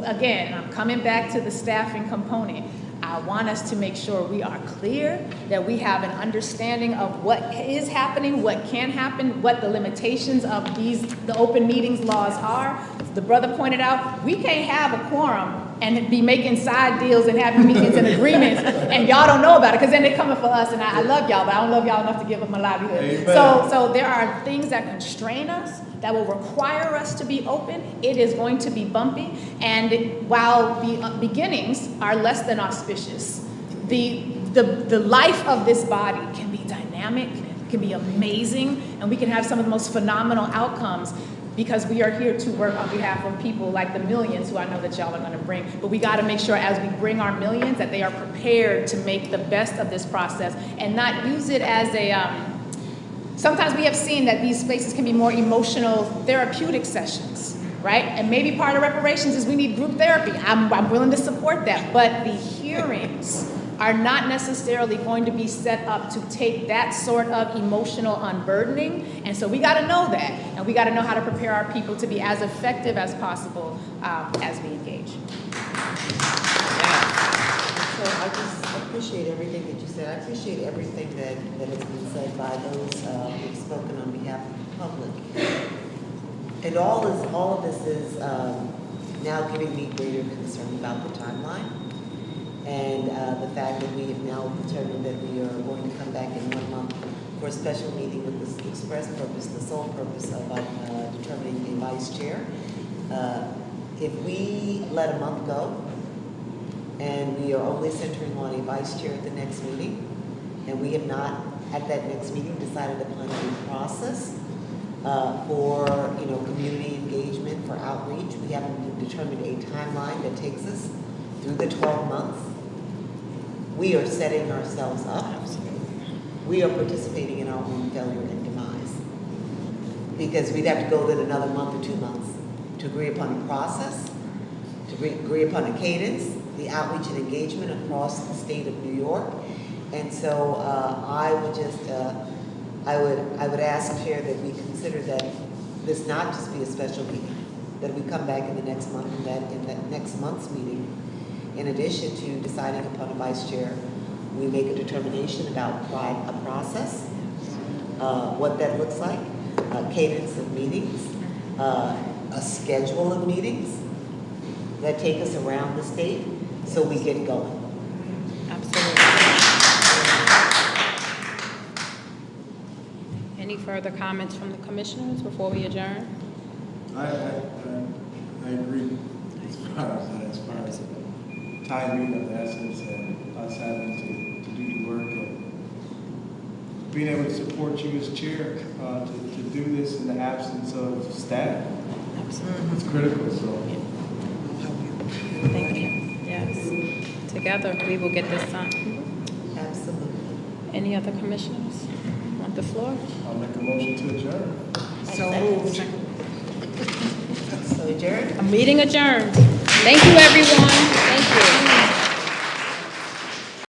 again, I'm coming back to the staffing component. I want us to make sure we are clear, that we have an understanding of what is happening, what can happen, what the limitations of the open meetings laws are. The brother pointed out, we can't have a quorum and be making side deals and having meetings and agreements, and y'all don't know about it, because then they're coming for us, and I love y'all, but I don't love y'all enough to give them a livelihood. So there are things that constrain us, that will require us to be open. It is going to be bumpy, and while the beginnings are less than auspicious, the life of this body can be dynamic, can be amazing, and we can have some of the most phenomenal outcomes, because we are here to work on behalf of people like the millions who I know that y'all are going to bring. But we got to make sure as we bring our millions that they are prepared to make the best of this process and not use it as a sometimes we have seen that these spaces can be more emotional therapeutic sessions, right? And maybe part of reparations is we need group therapy. I'm willing to support that, but the hearings are not necessarily going to be set up to take that sort of emotional unburdening. And so we got to know that, and we got to know how to prepare our people to be as effective as possible as we engage. So I just appreciate everything that you said. I appreciate everything that has been said by those who have spoken on behalf of the public. And all of this is now giving me greater concern about the timeline, and the fact that we have now determined that we are going to come back in 1 month for a special meeting with the express purpose, the sole purpose of determining a vice chair. If we let a month go, and we are only centering on a vice chair at the next meeting, and we have not, at that next meeting, decided upon a process for community engagement, for outreach. We haven't determined a timeline that takes us through the 12 months. We are setting ourselves up. We are participating in our own failure and demise, because we'd have to go then another month or 2 months to agree upon a process to agree upon a cadence, the outreach and engagement across the state of New York. And so I would just, I would ask, Chair, that we consider that this not just be a special meeting, that we come back in the next month, and that in that next month's meeting, in addition to deciding upon a vice chair, we make a determination about a process, what that looks like, a cadence of meetings, a schedule of meetings that take us around the state so we get going. Absolutely. Any further comments from the commissioners before we adjourn? I agree as far as time being of the essence and us having to do the work and being able to support you as chair to do this in the absence of staff. Absolutely. It's critical, so. Thank you. Yes. Together, we will get this done. Absolutely. Any other commissioners want the floor? I'll make a motion to adjourn. So moved. So adjourned. A meeting adjourned. Thank you, everyone. Thank you.